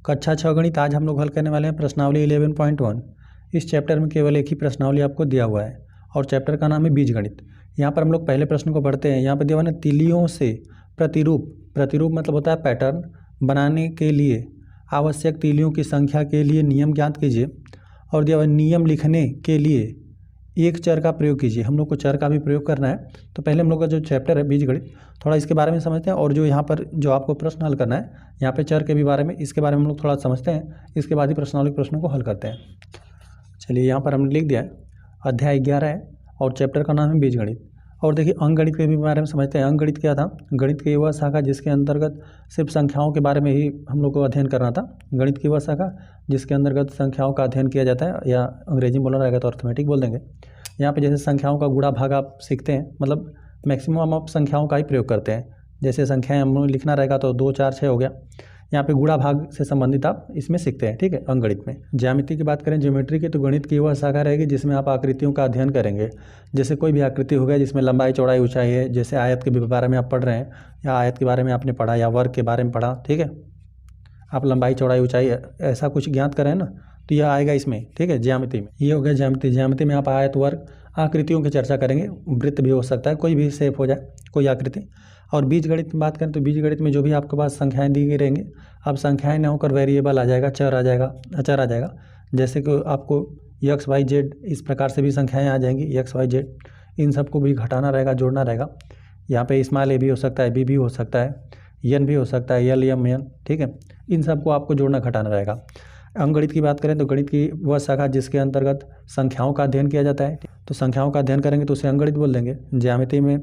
कक्षा 6 गणित आज हम लोग हल करने वाले हैं प्रश्नावली 11.1। इस चैप्टर में केवल एक ही प्रश्नावली आपको दिया हुआ है और चैप्टर का नाम है बीजगणित। यहाँ पर हम लोग पहले प्रश्न को पढ़ते हैं। यहाँ पर दिया हुआ है तीलियों से प्रतिरूप मतलब होता है पैटर्न बनाने के लिए आवश्यक तीलियों की संख्या के लिए नियम ज्ञात कीजिए और दिया हुआ नियम लिखने के लिए एक चर का प्रयोग कीजिए। हम लोग को चर का भी प्रयोग करना है। तो पहले हम लोग का जो चैप्टर है बीजगणित थोड़ा इसके बारे में समझते हैं और जो यहाँ पर जो आपको प्रश्न हल करना है यहाँ पे चर के भी बारे में इसके बारे में हम लोग थोड़ा समझते हैं। इसके बाद ही प्रश्नावली प्रश्नों को हल करते हैं। चलिए यहाँ पर हमने लिख दिया है अध्याय 11 है और चैप्टर का नाम है बीजगणित। और देखिए अंकगणित के भी बारे में समझते हैं। अंकगणित क्या था? गणित की वह शाखा जिसके अंतर्गत सिर्फ संख्याओं के बारे में ही हम लोग को अध्ययन करना था। गणित की वह शाखा जिसके अंतर्गत संख्याओं का अध्ययन किया जाता है, या अंग्रेजी में बोलना रहेगा तो अर्थमेटिक बोल देंगे। यहाँ पे जैसे संख्याओं का गुणा भाग आप सीखते हैं, मतलब मैक्सिमम आप संख्याओं का ही प्रयोग करते हैं। जैसे संख्याएं हम लिखना रहेगा तो 2 4 6 हो गया। यहाँ पे गुणा भाग से संबंधित आप इसमें सीखते हैं, ठीक है। अंकगणित में ज्यामिति की बात करें, ज्योमेट्री की, तो गणित की वह शाखा रहेगी जिसमें आप आकृतियों का अध्ययन करेंगे। जैसे कोई भी आकृति हो गया जिसमें लंबाई चौड़ाई ऊंचाई है, जैसे आयत के बारे में आप पढ़ रहे हैं या आयत के बारे में आपने पढ़ा या वर्ग के बारे में पढ़ा, ठीक है। आप लंबाई चौड़ाई ऊंचाई ऐसा कुछ ज्ञात करें ना तो यह आएगा इसमें, ठीक है। ज्यामिति में ये हो गया ज्यामिति। ज्यामिति में आप आयत वर्ग आकृतियों की चर्चा करेंगे। वृत्त भी हो सकता है, कोई भी शेप हो जाए, कोई आकृति। और बीजगणित में बात करें तो बीजगणित में जो भी आपके पास संख्याएं दी गई रहेंगी, अब संख्याएं न होकर वेरिएबल आ जाएगा, चर आ जाएगा, अचर आ जाएगा। जैसे कि आपको एक्स वाई जेड इस प्रकार से भी संख्याएं आ जाएंगी, एक्स वाई जेड, इन सबको भी घटाना रहेगा, जोड़ना रहेगा। यहाँ पे स्मॉल ए भी हो सकता है, बी भी हो सकता है, एन भी हो सकता है, एल एम एन, ठीक है। इन सबको आपको जोड़ना घटाना रहेगा। अंकगणित की बात करें तो गणित की वह शाखा जिसके अंतर्गत संख्याओं का अध्ययन किया जाता है, तो संख्याओं का अध्ययन करेंगे तो उसे अंकगणित बोल देंगे। ज्यामिति में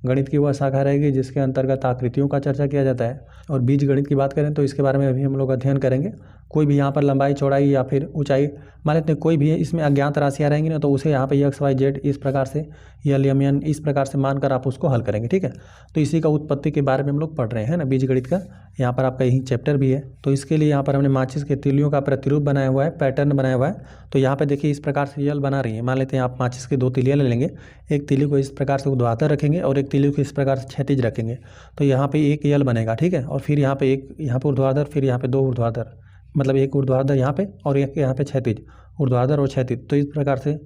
गणित की वह शाखा रहेगी जिसके अंतर्गत आकृतियों का चर्चा किया जाता है। और बीजगणित की बात करें तो इसके बारे में अभी हम लोग अध्ययन करेंगे। कोई भी यहाँ पर लंबाई चौड़ाई या फिर ऊंचाई मान लेते हैं, कोई भी इसमें अज्ञात राशियाँ रहेंगी ना, तो उसे यहाँ पे एक्स वाई जेड इस प्रकार से, एल एम एन इस प्रकार से मानकर आप उसको हल करेंगे, ठीक है। तो इसी का उत्पत्ति के बारे में हम लोग पढ़ रहे हैं ना, बीजगणित का। यहाँ पर आपका यही चैप्टर भी है। तो इसके लिए यहाँ पर हमने माचिस के तीलियों का प्रतिरूप बनाया हुआ है, पैटर्न बनाया हुआ है। तो यहाँ पे देखिए इस प्रकार से यल बना रही है। मान लेते हैं आप माचिस के 2 तीलियाँ ले लेंगे, एक तीली को इस प्रकार से ऊर्ध्वाधर रखेंगे और एक तीली को इस प्रकार से क्षैतिज रखेंगे, तो यहाँ पे एक यल बनेगा, ठीक है। और फिर यहाँ पे एक यहाँ पे ऊर्ध्वाधर, फिर यहाँ पे 2 ऊर्ध्वाधर, मतलब एक ऊर्ध्वाधर यहाँ पे और एक यहाँ पे क्षैतिज, ऊर्ध्वाधर और क्षैतिज। तो इस प्रकार से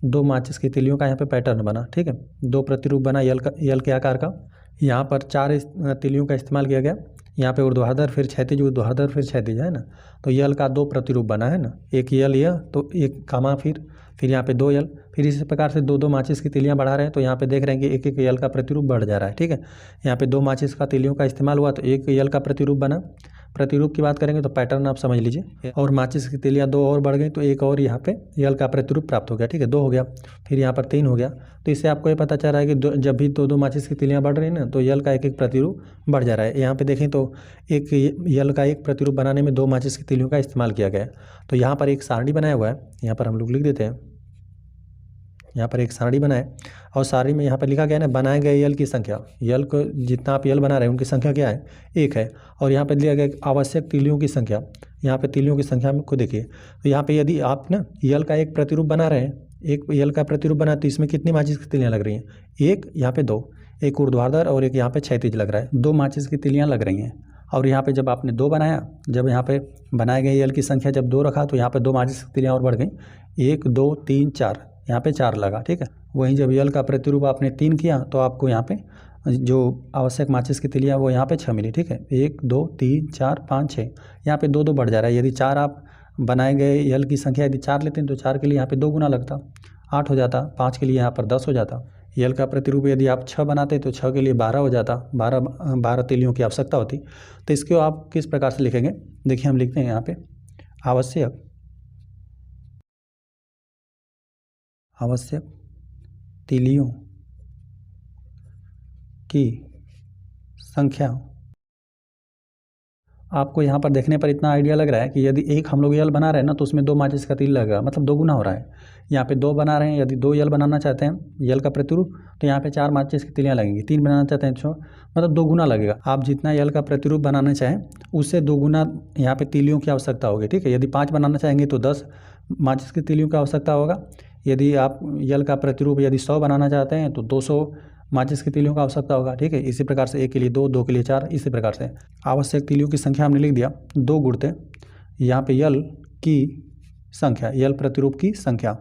2 माचिस की तीलियों का यहाँ पे पैटर्न बना, ठीक है। 2 प्रतिरूप बना यल के आकार का। यहाँ पर 4 तीलियों का इस्तेमाल किया गया। यहाँ पे ऊर्ध्वाधर फिर क्षैतिज, ऊर्ध्वाधर फिर क्षैतिज, है ना। तो यल का 2 प्रतिरूप बना है ना, एक यल यह, तो एक कामा, फिर यहाँ पे 2 यल। फिर इसी प्रकार से 2 माचिस की तीलियाँ बढ़ा रहे हैं तो यहाँ पे देख रहे हैं कि एक एक यल का प्रतिरूप बढ़ जा रहा है, ठीक है। यहाँ पे 2 माचिस का तीलियों का इस्तेमाल हुआ तो एक यल का प्रतिरूप बना। प्रतिरूप की बात करेंगे तो पैटर्न आप समझ लीजिए। और माचिस की तीलियाँ 2 और बढ़ गई तो एक और यहाँ पे यल का प्रतिरूप प्राप्त हो गया, ठीक है। 2 हो गया, फिर यहाँ पर 3 हो गया। तो इससे आपको ये पता चल रहा है कि जब भी 2 माचिस की तीलियाँ बढ़ रही हैं ना, तो यल का एक एक प्रतिरूप बढ़ जा रहा है। यहाँ पे देखें तो एक यल का एक प्रतिरूप बनाने में 2 माचिस की तीलियों का इस्तेमाल किया गया है। तो यहाँ पर एक सारणी बनाया हुआ है, यहाँ पर हम लोग लिख देते हैं। यहाँ पर एक सारणी बनाए और सारणी में यहाँ पर लिखा गया है ना, बनाए गए यल की संख्या, यल को जितना आप यल बना रहे हैं उनकी संख्या क्या है, 1 है। और यहाँ पर दिया गया आवश्यक तीलियों की संख्या, यहाँ पे तीलियों की संख्या को देखिए। तो यहाँ पे यदि आप ना यल का एक प्रतिरूप बना रहे हैं, एक यल का प्रतिरूप बना, तो इसमें कितनी माचिस की तीलियाँ लग रही हैं, 1, यहाँ पे 2, एक ऊर्ध्वाधर और एक यहाँ पे क्षैतिज लग रहा है, 2 माचिस की तीलियाँ लग रही हैं। और यहाँ पे जब आपने 2 बनाया, जब यहाँ पे बनाए गए यल की संख्या जब 2 रखा तो यहाँ पे 2 माचिस की तीलियाँ और बढ़ गई, 1 2 3 4, यहाँ पे 4 लगा, ठीक है। वहीं जब यल का प्रतिरूप आपने 3 किया तो आपको यहाँ पे जो आवश्यक माचिस की तीलियाँ वो यहाँ पे 6 मिली, ठीक है। 1 2 3 4 5 6, यहाँ पे 2 2 बढ़ जा रहा है। यदि 4 आप बनाए गए यल की संख्या यदि 4 लेते हैं तो 4 के लिए यहाँ पे 2 गुना लगता, 8 हो जाता। 5 के लिए यहाँ पर 10 हो जाता। यल का प्रतिरूप यदि आप 6 बनाते तो 6 के लिए 12 हो जाता, 12 तीलियों की आवश्यकता होती। तो इसको आप किस प्रकार से लिखेंगे, देखिए हम लिखते हैं यहाँ पे आवश्यक तीलियों की संख्या। आपको यहाँ पर देखने पर इतना आइडिया लग रहा है कि यदि एक हम लोग यल बना रहे हैं ना तो उसमें 2 माचिस का तीली लगेगा, मतलब 2 गुना हो रहा है। यहाँ पे 2 बना रहे हैं, यदि 2 यल बनाना चाहते हैं यल का प्रतिरूप तो यहाँ पे 4 माचिस की तीलियाँ लगेंगी। 3 बनाना चाहते हैं तो मतलब 2 गुना लगेगा। आप जितना यल का प्रतिरूप बनाना चाहें उससे 2 गुना यहाँ पे तीलियों की आवश्यकता होगी, ठीक है। यदि 5 बनाना चाहेंगे तो 10 माचिस की तीलियों की आवश्यकता होगा। यदि आप यल का प्रतिरूप यदि 100 बनाना चाहते हैं तो 200 माचिस की तीलियों का आवश्यकता होगा, ठीक है। इसी प्रकार से 1 के लिए 2, 2 के लिए 4, इसी प्रकार से आवश्यक तीलियों की संख्या हमने लिख दिया। 2 गुणते यहाँ पे यल की संख्या, यल प्रतिरूप की संख्या,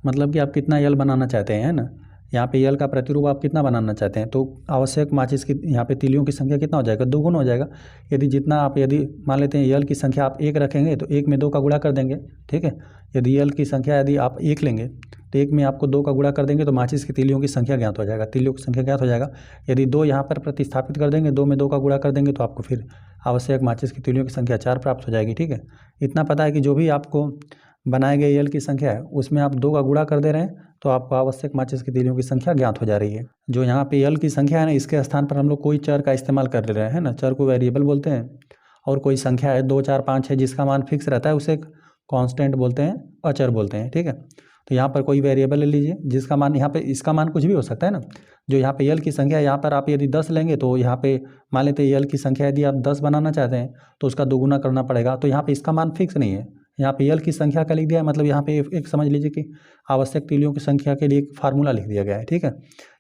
मतलब कि आप कितना यल बनाना चाहते हैं, है ना। यहाँ पे यल का प्रतिरूप आप कितना बनाना चाहते हैं, तो आवश्यक माचिस की यहाँ पे तीलियों की संख्या कितना हो जाएगा, दोगुना हो जाएगा। यदि जितना आप, यदि मान लेते हैं यल की संख्या आप 1 रखेंगे तो 1 में 2 का गुणा कर देंगे, ठीक है। यदि यल की संख्या यदि आप 1 लेंगे तो 1 में आपको 2 का गुणा कर देंगे तो माचिस की तीलियों की संख्या ज्ञात हो जाएगा, तीलियों की संख्या ज्ञात हो जाएगा। यदि 2 यहाँ पर प्रतिस्थापित कर देंगे, 2 में 2 का गुणा कर देंगे तो आपको फिर आवश्यक माचिस की तीलियों की संख्या 4 प्राप्त हो जाएगी, ठीक है। इतना पता है कि जो भी आपको बनाए गए यल की संख्या है उसमें आप 2 का गुणा कर दे रहे हैं तो आपको आवश्यक माचिस की तीलियों की संख्या ज्ञात हो जा रही है। जो यहाँ पे यल की संख्या है ना, इसके स्थान पर हम लोग कोई चर का इस्तेमाल कर ले रहे हैं ना, चर को वेरिएबल बोलते हैं। और कोई संख्या है 2, 4, 5, 6 जिसका मान फिक्स रहता है उसे कांस्टेंट बोलते हैं, अचर बोलते हैं, ठीक है। तो यहाँ पर कोई वेरिएबल ले लीजिए जिसका मान, यहाँ पे इसका मान कुछ भी हो सकता है ना। जो यहाँ पे यल की संख्या है, यहाँ पर आप यदि 10 लेंगे तो यहाँ पे मान लेते हैं यल की संख्या यदि आप 10 बनाना चाहते हैं तो उसका दोगुना करना पड़ेगा। तो यहाँ पे इसका मान फिक्स नहीं है, यहाँ पे यल की संख्या का लिख दिया है, मतलब यहाँ पे एक समझ लीजिए कि आवश्यक तीलियों की संख्या के लिए एक फार्मूला लिख दिया गया है, ठीक है।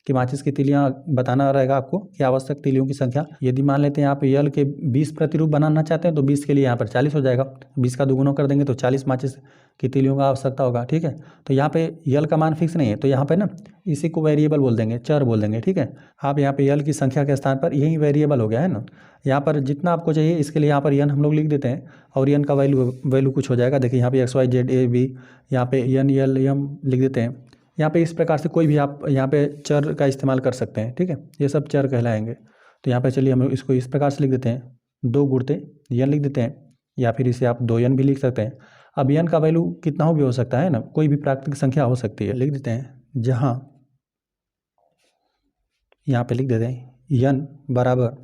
कि माचिस की तीलियाँ बताना रहेगा आपको कि आवश्यक तीलियों की संख्या। यदि मान लेते हैं आप यल के 20 प्रतिरूप बनाना चाहते हैं तो 20 के लिए यहाँ पर 40 हो जाएगा, 20 का दोगुना कर देंगे तो 40 माचिस की तीलियों का आवश्यकता होगा, ठीक है। तो यहाँ पे यल का मान फिक्स नहीं है तो यहाँ पे ना इसी को वेरिएबल बोल देंगे, चर बोल देंगे, ठीक है। आप यहाँ पे यल की संख्या के स्थान पर यही वेरिएबल हो गया है ना। यहाँ पर जितना आपको चाहिए इसके लिए यहाँ पर यन हम लोग लिख देते हैं और यन का वैल्यू कुछ हो जाएगा। देखिए यहाँ पे XYZ यहाँ पे यन यल यम लिख देते हैं। यहाँ पे इस प्रकार से कोई भी आप यहाँ पे चर का इस्तेमाल कर सकते हैं, ठीक है। ये सब चर कहलाएंगे। तो यहाँ पे चलिए हम लोग इसको इस प्रकार से लिख देते हैं, 2 गुणते यन लिख देते हैं, या फिर इसे आप 2 यन भी लिख सकते हैं। अब यन का वैल्यू कितना हो भी हो सकता है ना, कोई भी प्राकृतिक संख्या हो सकती है, लिख देते हैं। जहाँ यहाँ पे लिख देते हैं यन बराबर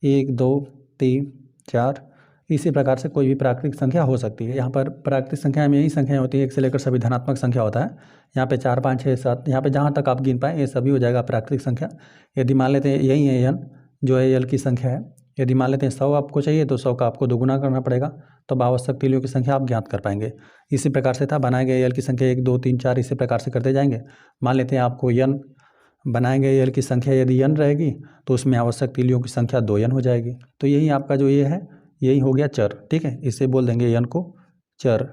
1, 2, 3, 4, इसी प्रकार से कोई भी प्राकृतिक संख्या हो सकती है। यहाँ पर प्राकृतिक संख्या में यही संख्याएं होती है, 1 से लेकर सभी धनात्मक संख्या होता है। यहाँ पे 4, 5, 6, 7 यहाँ पे जहाँ तक आप गिन पाएँ ये सभी हो जाएगा प्राकृतिक संख्या। यदि मान लेते हैं यही है यन जो है यल की संख्या है, यदि मान लेते हैं 100 आपको चाहिए तो 100 का आपको दोगुना करना पड़ेगा, तब आवश्यक तीलियों की संख्या आप ज्ञात कर पाएंगे। इसी प्रकार से था बनाए गए यल की संख्या 1, 2, 3, 4 इसी प्रकार से करते जाएंगे। मान लेते हैं आपको यन बनाए गए यल की संख्या यदि यन रहेगी तो उसमें आवश्यक तीलियों की संख्या 2 यन हो जाएगी। तो यही आपका जो ये है यही हो गया चर, ठीक है। इसे बोल देंगे यन को चर।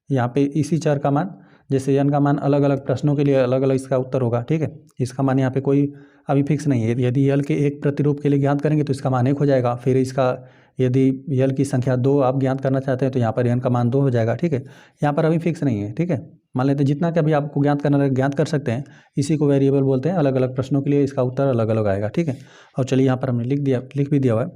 यहाँ पे इसी चर का मान, जैसे यन का मान अलग अलग प्रश्नों के लिए अलग अलग इसका उत्तर होगा, ठीक है। इसका मान यहाँ पे कोई अभी फिक्स नहीं है। यदि यल के एक प्रतिरूप के लिए ज्ञात करेंगे तो इसका मान 1 हो जाएगा। फिर इसका यदि यल की संख्या 2 आप ज्ञात करना चाहते हैं तो यहाँ पर यन का मान 2 हो जाएगा, ठीक है। यहाँ पर अभी फिक्स नहीं है, ठीक है। मान लेते हैं जितना का भी आपको ज्ञात करना रहे ज्ञात कर सकते हैं, इसी को वेरिएबल बोलते हैं। अलग अलग प्रश्नों के लिए इसका उत्तर अलग अलग आएगा, ठीक है। और चलिए यहाँ पर हमने लिख भी दिया हुआ है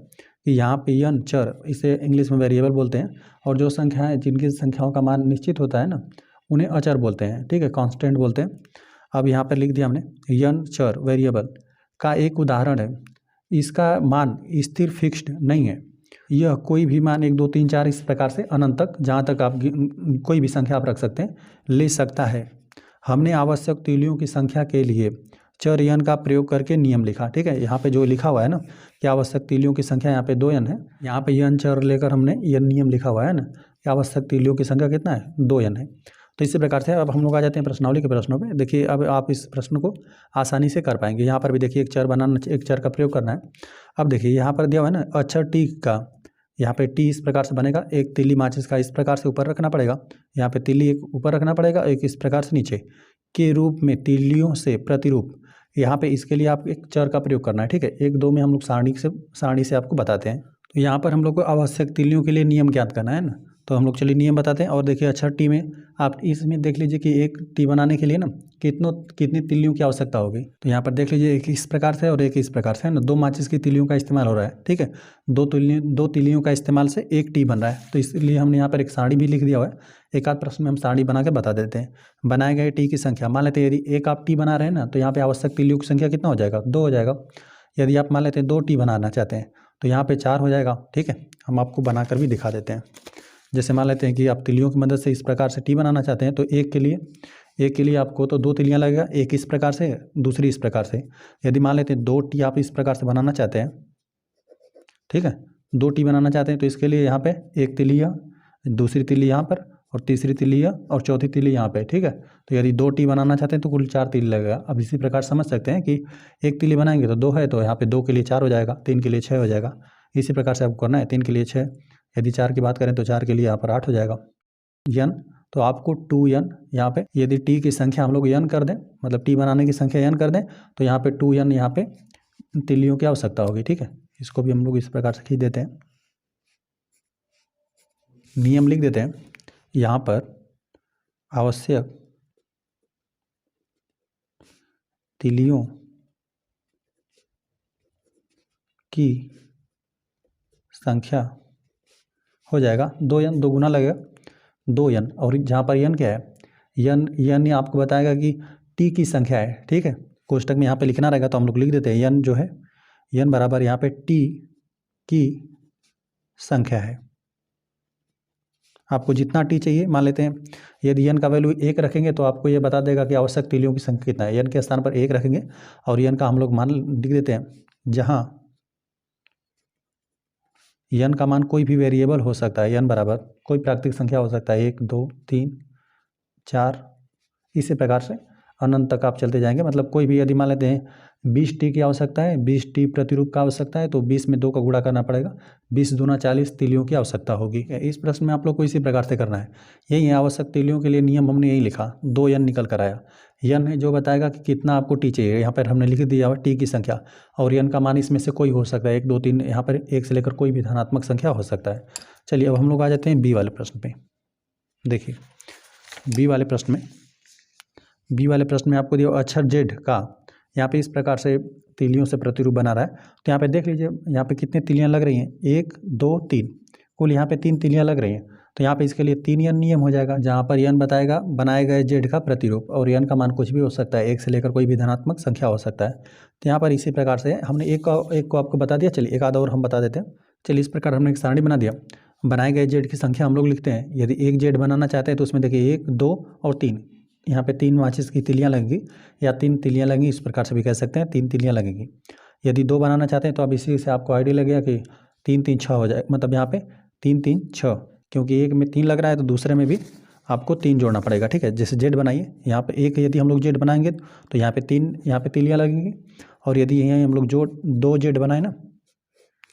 कि यहाँ पे यन चर, इसे इंग्लिश में वेरिएबल बोलते हैं। और जो संख्याएं जिनकी संख्याओं का मान निश्चित होता है ना उन्हें अचर बोलते हैं, ठीक है, कांस्टेंट बोलते हैं। अब यहाँ पर लिख दिया हमने यन चर वेरिएबल का एक उदाहरण है। इसका मान स्थिर फिक्स्ड नहीं है, यह कोई भी मान 1, 2, 3, 4 इस प्रकार से अनंत तक, जहाँ तक आप कोई भी संख्या आप रख सकते हैं, ले सकता है। हमने आवश्यक तीलियों की संख्या के लिए चर यन का प्रयोग करके नियम लिखा, ठीक है। यहाँ पे जो लिखा हुआ है ना कि आवश्यक तीलियों की संख्या यहाँ पे 2 यन है, यहाँ पे यन चर लेकर हमने यह नियम लिखा हुआ है ना कि आवश्यक तीलियों की संख्या कितना है, 2 यन है। तो इसी प्रकार से अब हम लोग आ जाते हैं प्रश्नावली के प्रश्नों पे। देखिए अब आप इस प्रश्न को आसानी से कर पाएंगे। यहाँ पर भी देखिए एक चर का प्रयोग करना है। अब देखिए यहाँ पर दिया हुआ है ना अक्षर टी का, यहाँ पे टी इस प्रकार से बनेगा। एक तीली माचिस का इस प्रकार से ऊपर रखना पड़ेगा, यहाँ पे तीली एक ऊपर रखना पड़ेगा, एक इस प्रकार से नीचे के रूप में तीलियों से प्रतिरूप। यहाँ पे इसके लिए आप एक चर का प्रयोग करना है, ठीक है। 1, 2 में हम लोग सारणी से आपको बताते हैं। तो यहाँ पर हम लोग को आवश्यक तीलियों के लिए नियम ज्ञात करना है ना, तो हम लोग चलिए नियम बताते हैं। और देखिए अक्षर टी में आप इसमें देख लीजिए कि एक टी बनाने के लिए ना कितनी तीलियों की आवश्यकता होगी। तो यहाँ पर देख लीजिए एक इस प्रकार से और एक इस प्रकार से है ना, 2 माचिस की तीलियों का इस्तेमाल हो रहा है, ठीक है। 2 तीलियों का इस्तेमाल से एक टी बन रहा है। तो इसलिए हमने यहाँ पर एक सारणी भी लिख दिया हुआ है। एक आध प्रश्न में हम सारणी बना के बता देते हैं। बनाए गए टी की संख्या, मान लेते हैं यदि एक आप टी बना रहे हैं ना तो यहाँ पे आवश्यक तीलियों की संख्या कितना हो जाएगा, 2 हो जाएगा। यदि आप मान लेते हैं 2 टी बनाना चाहते हैं तो यहाँ पे 4 हो जाएगा, ठीक है। हम आपको बनाकर भी दिखा देते हैं। जैसे मान लेते हैं कि आप तीलियों की मदद से इस प्रकार से टी बनाना चाहते हैं तो एक के लिए आपको तो 2 तीलियाँ लगेगा, एक इस प्रकार से दूसरी इस प्रकार से। यदि मान लेते हैं 2 टी आप इस प्रकार से बनाना चाहते हैं, ठीक है, 2 टी बनाना चाहते हैं तो इसके लिए यहाँ पे एक तीलियाँ, दूसरी तीली यहाँ पर और तीसरी तीलियाँ और चौथी तीली यहाँ पे, ठीक है। तो यदि 2 टी बनाना चाहते हैं तो कुल 4 तीली लगेगा। अब इसी प्रकार समझ सकते हैं कि एक तीली बनाएंगे तो 2 है तो यहाँ पे 2 के लिए 4 हो जाएगा, 3 के लिए 6 हो जाएगा। इसी प्रकार से आपको करना है। 3 के लिए 6, यदि 4 की बात करें तो 4 के लिए यहाँ पर 8 हो जाएगा। n तो आपको 2n यहाँ पे, यदि t की संख्या हम लोग n कर दें, मतलब t बनाने की संख्या n कर दें, तो यहाँ पे 2n यहाँ पे तीलियों की आवश्यकता होगी। ठीक है, इसको भी हम लोग इस प्रकार से खींच देते हैं, नियम लिख देते हैं। यहाँ पर आवश्यक तीलियों की संख्या हो जाएगा 2n, 2 गुना लगेगा 2n, और जहाँ पर n क्या है, n आपको बताएगा कि t की संख्या है। ठीक है, कोष्टक में यहाँ पे लिखना रहेगा तो हम लोग लिख देते हैं n जो है, n बराबर यहाँ पे t की संख्या है। आपको जितना t चाहिए मान लेते हैं, यदि n का वैल्यू 1 रखेंगे तो आपको ये बता देगा कि आवश्यक तीलियों की संख्या कितना है। n के स्थान पर 1 रखेंगे और n का हम लोग मान लिख देते हैं, जहाँ n का मान कोई भी वेरिएबल हो सकता है, n बराबर कोई प्राकृतिक संख्या हो सकता है, 1 2 3 4, इसी प्रकार से अनंत तक आप चलते जाएंगे। मतलब कोई भी, यदि मान लेते हैं 20t की आवश्यकता है, 20t प्रतिरूप का आवश्यकता है, तो 20 में 2 का गुणा करना पड़ेगा, 20 दूना 40 तीलियों की आवश्यकता होगी। इस प्रश्न में आप लोग को इसी प्रकार से करना है। यही है आवश्यक तीलियों के लिए नियम, हमने यही लिखा, 2n निकल कर आया। n है जो बताएगा कि कितना आपको t चाहिए, यहाँ पर हमने लिख दिया हुआ t की संख्या, और n का मान इसमें से कोई हो सकता है, 1 2 3, यहाँ पर 1 से लेकर कोई भी धनात्मक संख्या हो सकता है। चलिए अब हम लोग आ जाते हैं बी वाले प्रश्न पे। देखिए बी वाले प्रश्न में आपको दिया अक्षर जेड का यहाँ पे इस प्रकार से तीलियों से प्रतिरूप बना रहा है। तो यहाँ पे देख लीजिए, यहाँ पे कितने तीलियाँ लग रही हैं, 1 2 3, कुल यहाँ पे 3 तीलियाँ लग रही हैं। तो यहाँ पे इसके लिए 3n नियम हो जाएगा, जहाँ पर n बताएगा बनाए गए जेड का प्रतिरूप, और n का मान कुछ भी हो सकता है, 1 से लेकर कोई भी धनात्मक संख्या हो सकता है। तो यहाँ पर इसी प्रकार से हमने एक को आपको बता दिया। चलिए एक आधा और हम बता देते हैं। चलिए इस प्रकार हमने एक सारणी बना दिया, बनाए गए जेड की संख्या हम लोग लिखते हैं। यदि एक जेड बनाना चाहते हैं तो उसमें देखिए 1 2 और 3, यहाँ पे 3 माचिस की तीलियाँ लगेंगी या 3 तीलियाँ लगेंगी, इस प्रकार से भी कह सकते हैं, 3 तीलियाँ लगेंगी। यदि 2 बनाना चाहते हैं तो अब इसी से आपको आइडिया लगेगा कि 3 3 6 हो जाए, मतलब यहाँ पे 3 3 6, क्योंकि एक में 3 लग रहा है तो दूसरे में भी आपको 3 जोड़ना पड़ेगा। ठीक है, जैसे जेड बनाइए, यहाँ पे एक यदि हम लोग जेड बनाएंगे तो यहाँ पे 3 यहाँ पे तीलियाँ लगेंगी, और यदि यहाँ हम लोग 2 जेड बनाए ना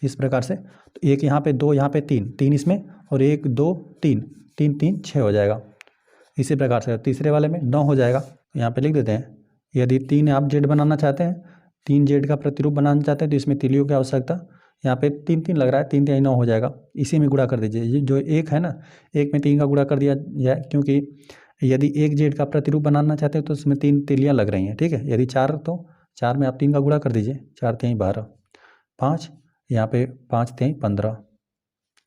इस प्रकार से, तो एक यहाँ पे 2, यहाँ पे 3 इसमें, और 1 2 3 3 3 6 हो जाएगा। इसी प्रकार से तीसरे वाले में 9 हो जाएगा। यहाँ पे लिख देते हैं, यदि 3 आप जेड बनाना चाहते हैं, 3 जेड का प्रतिरूप बनाना चाहते हैं, तो इसमें तीलियों की आवश्यकता, यहाँ पे 3 3 लग रहा है, 3 3 9 हो जाएगा। इसी में गुणा कर दीजिए, ये जो 1 है ना, 1 में 3 का गुणा कर दिया जाए, क्योंकि यदि 1 जेड का प्रतिरूप बनाना चाहते हैं तो उसमें 3 तीलियाँ लग रही हैं। ठीक है, यदि 4 तो 4 में आप 3 का गुणा कर दीजिए, 4 3 12, 5 यहाँ पे 5 3 15।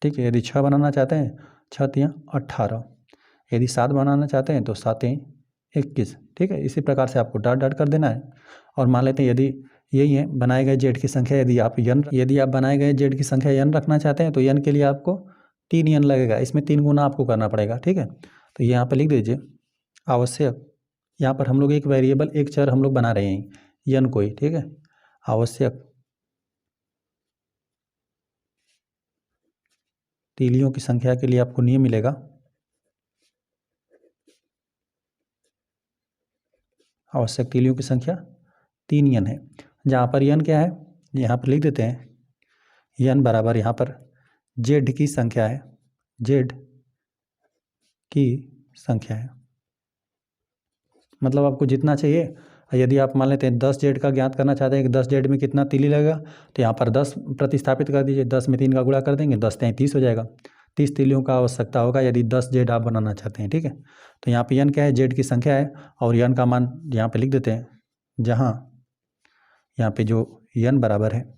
ठीक है, यदि 6 बनाना चाहते हैं, 6 3 18, यदि 7 बनाना चाहते हैं तो 7 3 21। ठीक है, इसी प्रकार से आपको डॉट डॉट कर देना है। और मान लेते हैं यदि यही है बनाए गए जेड की संख्या, यदि आप बनाए गए जेड की संख्या n रखना चाहते हैं तो n के लिए आपको 3n लगेगा, इसमें 3 गुना आपको करना पड़ेगा। ठीक है, तो यहाँ पर लिख दीजिए आवश्यक, यहाँ पर हम लोग एक वेरिएबल, एक चर हम लोग बना रहे हैं n कोई। ठीक है, आवश्यक तीलियों की संख्या के लिए आपको नियम मिलेगा, आवश्यक तीलियों की संख्या 3n है। जहाँ पर n क्या है, यहाँ पर लिख देते हैं n बराबर यहाँ पर जेड की संख्या है, जेड की संख्या है, मतलब आपको जितना चाहिए। यदि आप मान लेते हैं 10 जेड का ज्ञात करना चाहते हैं कि 10 जेड में कितना तीली लगेगा, तो यहाँ पर 10 प्रतिस्थापित कर दीजिए, 10 में 3 का गुणा कर देंगे, 10 30 हो जाएगा। 30 तीलियों का आवश्यकता होगा यदि 10 जेड आप बनाना चाहते हैं। ठीक है, तो यहाँ पे n क्या है, जेड की संख्या है, और n का मान यहाँ पे लिख देते हैं, जहाँ यहाँ पे जो n बराबर है,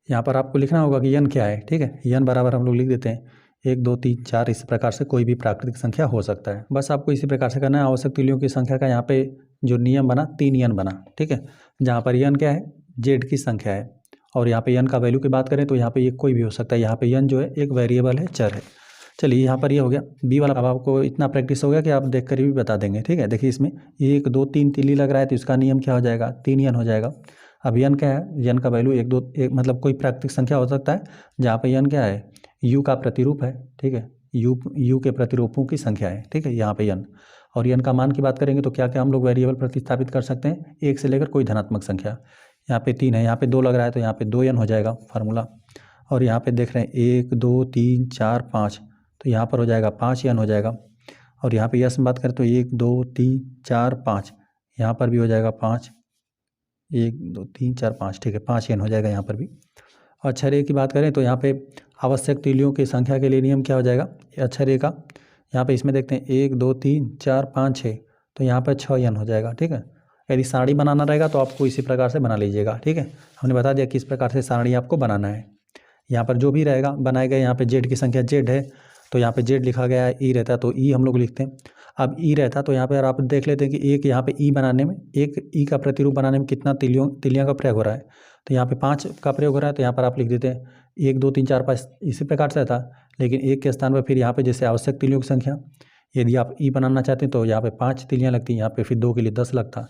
यहाँ पर आपको लिखना होगा कि n क्या है। ठीक है, n बराबर हम लोग लिख देते हैं 1 2 3 4, इस प्रकार से कोई भी प्राकृतिक संख्या हो सकता है। बस आपको इसी प्रकार से करना है। आवश्यक तीलियों की संख्या का यहाँ पे जो नियम बना 3n बना। ठीक है, जहाँ पर n क्या है, जेड की संख्या है, और यहाँ पे n का वैल्यू की बात करें तो यहाँ पे ये कोई भी हो सकता है। यहाँ पे n जो है एक वेरिएबल है, चर है। चलिए यहाँ पर ये हो गया बी वाला। अब आपको इतना प्रैक्टिस हो गया कि आप देख कर भी बता देंगे। ठीक है, देखिए इसमें 1 2 3 तीली लग रहा है, तो इसका नियम क्या हो जाएगा, 3n हो जाएगा। अब n क्या है, n का वैल्यू 1 2 1, मतलब कोई प्राकृतिक संख्या हो सकता है, जहाँ पे n क्या है, u का प्रतिरूप है। ठीक है, u के प्रतिरूपों की संख्या है। ठीक है, यहाँ पे n, और n का मान की बात करेंगे तो क्या क्या हम लोग वेरिएबल प्रतिस्थापित कर सकते हैं, 1 से लेकर कोई धनात्मक संख्या। यहाँ पे 3 है, यहाँ पे 2 लग रहा है, तो यहाँ पे 2n हो जाएगा फार्मूला। और यहाँ पे देख रहे हैं 1 2 3 4 5, तो यहाँ पर हो जाएगा 5 n हो जाएगा। और यहाँ पे यस में बात करें तो 1 2 3 4 5, यहाँ पर भी हो जाएगा 5, 1 2 3 4 5, ठीक है 5 n हो जाएगा यहाँ पर भी। और अक्षर ए की बात करें तो यहाँ पे आवश्यक तीलियों की संख्या के लिए नियम क्या हो जाएगा अक्षर ए का, यहाँ पे इसमें देखते हैं 1 2 3 4 5 6, तो यहाँ पर 6 n हो जाएगा, ठीक है। यदि सारणी बनाना रहेगा तो आपको इसी प्रकार से बना लीजिएगा, ठीक है। हमने बता दिया किस प्रकार से सारणी आपको बनाना है। यहाँ पर जो भी रहेगा बनाए गए, यहाँ पे जेड की संख्या जेड है तो यहाँ पे जेड लिखा गया है, ई रहता तो ई हम लोग लिखते हैं। अब ई रहता तो यहाँ पर आप देख लेते हैं कि एक यहाँ पे ई बनाने में, एक ई का प्रतिरूप बनाने में कितना तिलियाँ का प्रयोग हो रहा है, तो यहाँ पे 5 का प्रयोग हो रहा है, तो यहाँ पर आप लिख देते हैं 1 2 3 4 5, इसी प्रकार से था। लेकिन एक के स्थान पर फिर यहाँ पे जैसे आवश्यक तिलियों की संख्या, यदि आप ई बनाना चाहते हैं तो यहाँ पे 5 तिलियाँ लगती हैं, यहाँ पे फिर 2 के लिए 10 लगता।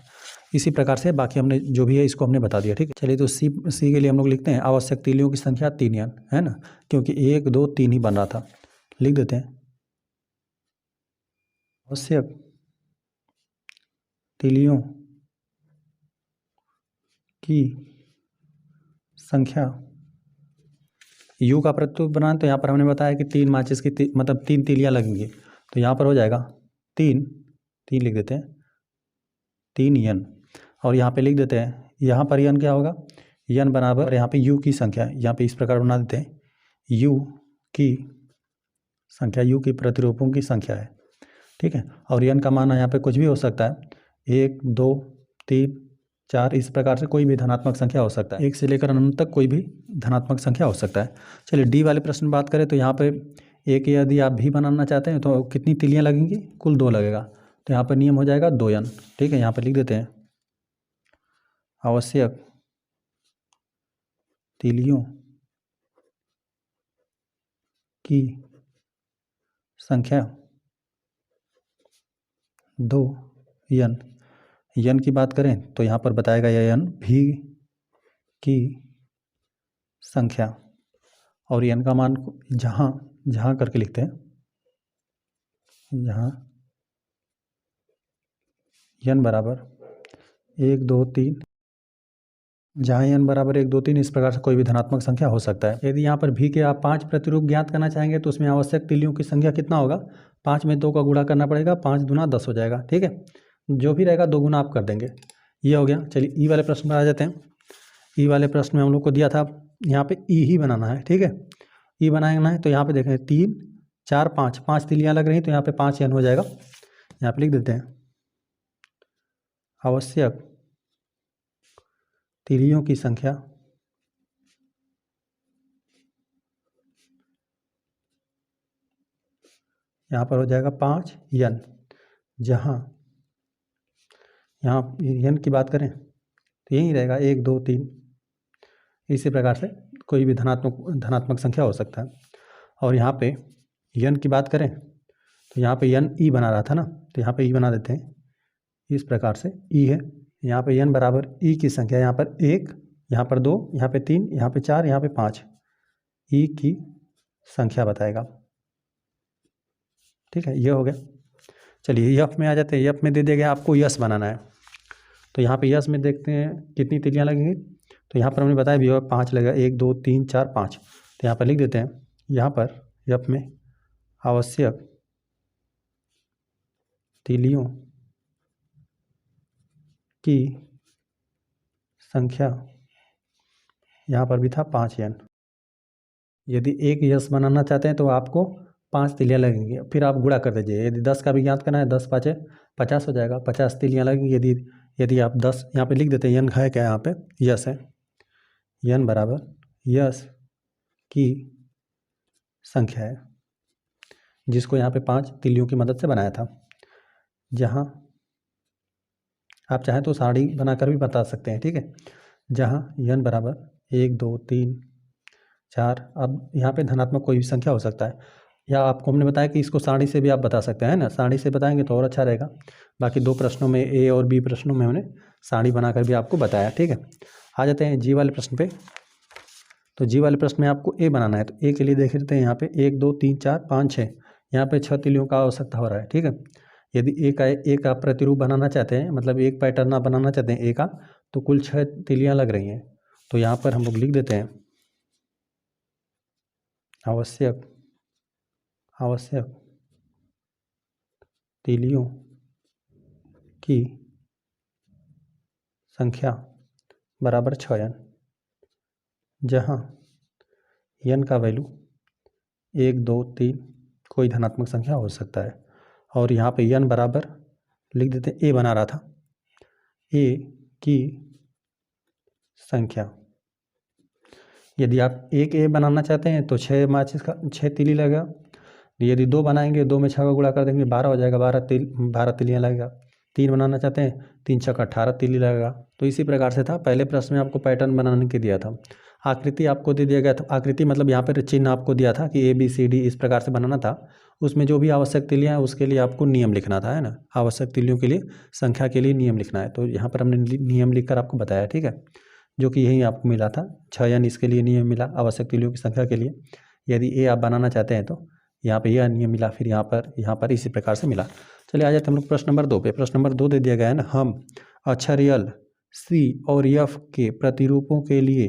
इसी प्रकार से बाकी हमने जो भी है इसको हमने बता दिया, ठीक है। चलिए तो सी के लिए हम लोग लिखते हैं आवश्यक तिलियों की संख्या 3 n, है ना, क्योंकि 1 2 3 ही बन रहा था। लिख देते हैं आवश्यक तिलियों की संख्या यू का प्रतिरूप बनाए, तो यहाँ पर हमने बताया कि 3 माचिस की मतलब 3 तिलियाँ लगेंगी, तो यहाँ पर हो जाएगा 3 लिख देते हैं 3 n। और यहाँ पे लिख देते हैं, यहाँ पर n क्या होगा, n बराबर यहाँ पे u की संख्या, यहाँ पे इस प्रकार बना देते हैं u की संख्या, u की प्रतिरूपों की संख्या है, ठीक है। और n का मान यहाँ पे कुछ भी हो सकता है, 1 2 3 4, इस प्रकार से कोई भी धनात्मक संख्या हो सकता है, 1 से लेकर अनंत तक कोई भी धनात्मक संख्या हो सकता है। चलिए डी वाले प्रश्न में बात करें तो यहाँ पे एक यदि आप भी बनाना चाहते हैं तो कितनी तिलियाँ लगेंगी, कुल 2 लगेगा, तो यहाँ पर नियम हो जाएगा 2 n, ठीक है। यहाँ पर लिख देते हैं आवश्यक तिलियों की संख्या 2 n। n की बात करें तो यहाँ पर बताएगा यह n भी की संख्या, और n का मान जहाँ करके लिखते हैं, जहाँ n बराबर 1 2 3, जहाँ n बराबर 1 2 3, इस प्रकार से कोई भी धनात्मक संख्या हो सकता है। यदि यहाँ पर भी के आप 5 प्रतिरूप ज्ञात करना चाहेंगे तो उसमें आवश्यक तिलियों की संख्या कितना होगा, 5 में 2 का गुणा करना पड़ेगा, 5 दूना 10 हो जाएगा, ठीक है। जो भी रहेगा 2 गुना आप कर देंगे, ये हो गया। चलिए ई वाले प्रश्न पर आ जाते हैं। ई वाले प्रश्न में हम लोग को दिया था यहाँ पे ई ही बनाना है, ठीक है। ई बनाना है तो यहाँ पे देखें 3 4 5, 5 तिलियाँ लग रही तो यहाँ पे 5 n हो जाएगा। यहाँ पे लिख देते हैं आवश्यक तिलियों की संख्या यहाँ पर हो जाएगा 5 n, जहाँ यहाँ n की बात करें तो यही रहेगा 1 2 3, इसी प्रकार से कोई भी धनात्मक संख्या हो सकता है। और यहाँ पे n की बात करें तो यहाँ पे n ई बना रहा था ना, तो यहाँ पे ई बना देते हैं, इस प्रकार से ई है, यहाँ पे n बराबर ई की संख्या, यहाँ पर 1, यहाँ पर 2, यहाँ पे 3, यहाँ पे 4, यहाँ पे 5, ई की संख्या बताएगा, ठीक है। ये हो गया। चलिए यफ में आ जाते हैं। यफ में दे दिया गया आपको यस बनाना है, तो यहाँ पे यस में देखते हैं कितनी तिलियाँ लगेंगी, तो यहाँ पर हमने बताया भी 5 लगेगा, 1 2 3 4 5, तो यहाँ पर लिख देते हैं, यहाँ पर यफ में आवश्यक तिलियों की संख्या यहाँ पर भी था 5 n। यदि एक यस बनाना चाहते हैं तो आपको 5 तिलियाँ लगेंगी, फिर आप गुणा कर दीजिए। यदि 10 का भी ज्ञात करना है 10 5 50 हो जाएगा, 50 तिलियाँ लगेंगी। यदि आप 10 यहाँ पे लिख देते हैं, n है क्या, यहाँ पे यस है, n बराबर यस की संख्या है, जिसको यहाँ पे 5 तिलियों की मदद से बनाया था। जहाँ आप चाहें तो सारणी बनाकर भी बता सकते हैं, ठीक है। जहाँ n बराबर 1 2 3 4, अब यहाँ पे धनात्मक कोई भी संख्या हो सकता है, या आपको हमने बताया कि इसको सारणी से भी आप बता सकते हैं ना, सारणी से बताएंगे तो और अच्छा रहेगा। बाकी 2 प्रश्नों में, ए और बी प्रश्नों में हमने सारणी बनाकर भी आपको बताया, ठीक है। आ जाते हैं जी वाले प्रश्न पे। तो जी वाले प्रश्न में आपको ए बनाना है, तो ए के लिए देख लेते हैं, यहाँ पे 1 2 3 4 5 6, यहाँ पे 6 तिलियों का आवश्यकता हो रहा है, ठीक है। यदि ए का प्रतिरूप बनाना चाहते हैं, मतलब एक पैटर्न बनाना चाहते हैं ए का, तो कुल 6 तिलियाँ लग रही हैं, तो यहाँ पर हम लोग लिख देते हैं आवश्यक तीलियों की संख्या बराबर 6n, जहाँ n का वैल्यू 1, 2, 3 कोई धनात्मक संख्या हो सकता है। और यहाँ पे n बराबर लिख देते हैं, a बना रहा था, a की संख्या। यदि आप एक a बनाना चाहते हैं तो 6 माचिस का 6 तीली लगेगा। यदि 2 बनाएंगे, 2 में 6 का गुणा कर देंगे 12 हो जाएगा, 12 तीलियाँ लगेगा। 3 बनाना चाहते हैं, 3 6 18 तीली लगेगा। तो इसी प्रकार से था। पहले प्रश्न में आपको पैटर्न बनाने के दिया था, आकृति आपको दे दिया गया था। आकृति मतलब यहाँ पर चिन्ह आपको दिया था कि ABCD इस प्रकार से बनाना था। उसमें जो भी आवश्यक तीलियाँ हैं उसके लिए आपको नियम लिखना था, है ना। आवश्यक तीलियों के लिए संख्या के लिए नियम लिखना है। तो यहाँ पर हमने नियम लिखकर आपको बताया, ठीक है, जो कि यही आपको मिला था 6n इसके लिए नियम मिला आवश्यक तीलियों की संख्या के लिए। यदि a आप बनाना चाहते हैं तो यहाँ पे यह नियम मिला, फिर यहाँ पर इसी प्रकार से मिला। चलिए आ जाते हम लोग प्रश्न नंबर 2 पे। प्रश्न नंबर 2 दे दिया गया है ना, हम अक्षर L, C और F के प्रतिरूपों के लिए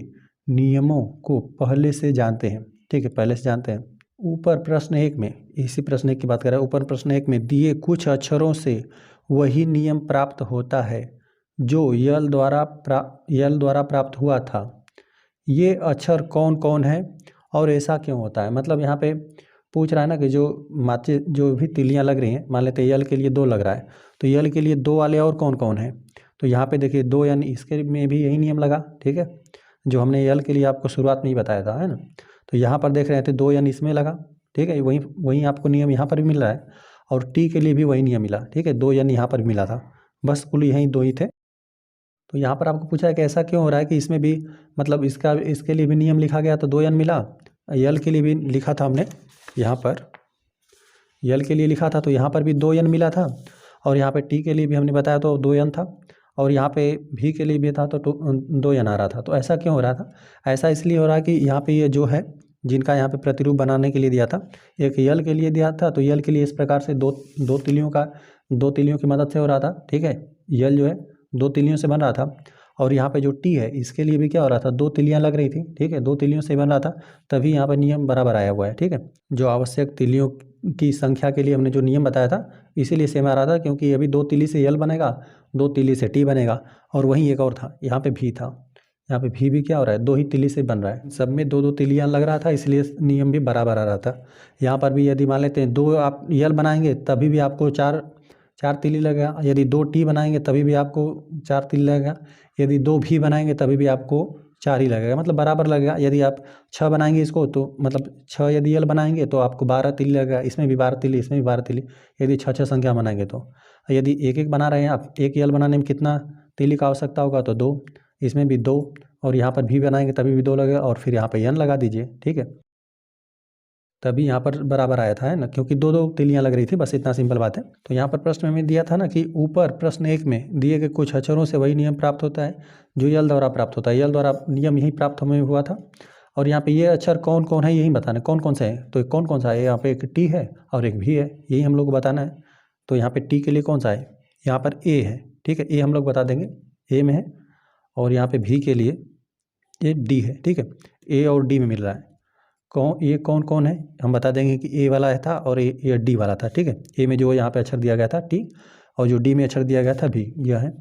नियमों को पहले से जानते हैं, ठीक है, पहले से जानते हैं। ऊपर प्रश्न 1 में, इसी प्रश्न 1 की बात कर रहे हैं, ऊपर प्रश्न 1 में दिए कुछ अक्षरों से वही नियम प्राप्त होता है जो यल द्वारा प्राप्त हुआ था। ये अक्षर कौन कौन है और ऐसा क्यों होता है। मतलब यहाँ पे पूछ रहा है ना कि जो भी तीलियाँ लग रही हैं, मान लेते हैं यल के लिए 2 लग रहा है, तो यल के लिए 2 वाले और कौन कौन है। तो यहाँ पे देखिए 2n इसके में भी यही नियम लगा, ठीक है, जो हमने यल के लिए आपको शुरुआत में ही बताया था, है ना। तो यहाँ पर देख रहे थे 2n इसमें लगा, ठीक है, वही आपको नियम यहाँ पर भी मिल रहा है। और टी के लिए भी वही नियम मिला, ठीक है, 2n यहाँ पर भी मिला था, बस कुल यही 2 ही थे। तो यहाँ पर आपको पूछा है कि ऐसा क्यों हो रहा है कि इसमें भी मतलब इसके लिए भी नियम लिखा गया तो 2n मिला। यल के लिए भी लिखा था हमने, यहाँ पर यल के लिए लिखा था तो यहाँ पर भी 2n मिला था। और यहाँ पे टी के लिए भी हमने बताया तो 2n था। और यहाँ पे भी के लिए भी था तो 2n आ रहा था। तो ऐसा क्यों हो रहा था। ऐसा इसलिए हो रहा है कि यहाँ पे ये जो है जिनका यहाँ पे प्रतिरूप बनाने के लिए दिया था, एक यल के लिए दिया था, तो यल के लिए इस प्रकार से दो तिलियों की मदद से हो रहा था, ठीक है। यल जो है 2 तिलियों से बन रहा था। और यहाँ पे जो टी है इसके लिए भी क्या हो रहा था, 2 तिलियाँ लग रही थी, ठीक है, 2 तिलियों से बन रहा था, तभी यहाँ पर नियम बराबर आया हुआ है, ठीक है। जो आवश्यक तिलियों की संख्या के लिए हमने जो नियम बताया था इसीलिए सेम आ रहा था, क्योंकि अभी 2 तिली से यल बनेगा, 2 तिली से टी बनेगा। और वहीं एक और था, यहाँ पे भी था, यहाँ पे भी क्या हो रहा है, 2 ही तिली से बन रहा है, सब में 2 तिलियाँ लग रहा था, इसलिए नियम भी बराबर आ रहा था। यहाँ पर भी यदि मान लेते हैं 2 आप यल बनाएंगे तभी भी आपको 4 तिली लगेगा। यदि 2 टी बनाएंगे तभी भी आपको 4 तिली लगेगा। यदि 2 भी बनाएंगे तभी भी आपको 4 ही लगेगा, मतलब बराबर लगेगा। यदि आप 6 बनाएंगे इसको तो मतलब 6 यदि यल बनाएंगे तो आपको 12 तिली लगेगा, इसमें भी 12 तिली, इसमें भी 12 तिली, यदि 6 संख्या बनाएंगे तो। यदि एक बना रहे हैं आप, एक यल बनाने में कितना तिली का आवश्यकता होगा, तो 2, इसमें भी 2, और यहाँ पर भी बनाएंगे तभी भी 2 लगेगा, और फिर यहाँ पर n लगा दीजिए, ठीक है, तभी यहाँ पर बराबर आया था, है ना, क्योंकि 2 तिलियाँ लग रही थी, बस इतना सिंपल बात है। तो यहाँ पर प्रश्न में दिया था ना कि ऊपर प्रश्न 1 में दिए गए कुछ अक्षरों से वही नियम प्राप्त होता है जो यल द्वारा प्राप्त होता है। यल द्वारा नियम यही प्राप्त हमें हुआ था। और यहाँ पे ये अक्षर कौन कौन है यही बताना है, कौन कौन सा है, तो कौन कौन सा है, यहाँ पे एक टी है और एक भी है, यही हम लोग को बताना है। तो यहाँ पे टी के लिए कौन सा है, यहाँ पर ए है, ठीक है, ए हम लोग बता देंगे, ए में है। और यहाँ पे भी के लिए ये डी है, ठीक है, ए और डी में मिल रहा है। ये कौन कौन है हम बता देंगे कि ए वाला था और ये डी वाला था, ठीक है। ए में जो यहाँ पे अक्षर दिया गया था टी, और जो डी में अक्षर दिया गया था भी, यह है।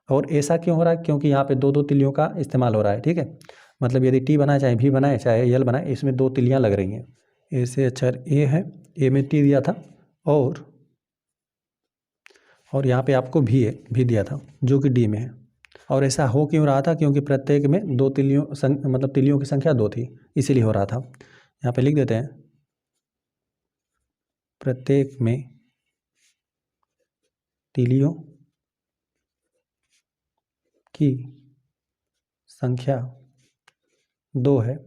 और ऐसा क्यों हो रहा है, क्योंकि यहाँ पे 2 तिलियों का इस्तेमाल हो रहा है, ठीक है। मतलब यदि टी बनाए चाहे भी बनाए चाहे यल बनाए, इसमें 2 तिलियाँ लग रही हैं। ए से अक्षर ए है, ए में टी दिया था, और यहाँ पे आपको भी दिया था जो कि डी में है। और ऐसा हो क्यों रहा था, क्योंकि प्रत्येक में 2 तिलियों की संख्या 2 थी, इसीलिए हो रहा था। यहाँ पे लिख देते हैं, प्रत्येक में तिलियों की संख्या 2 है।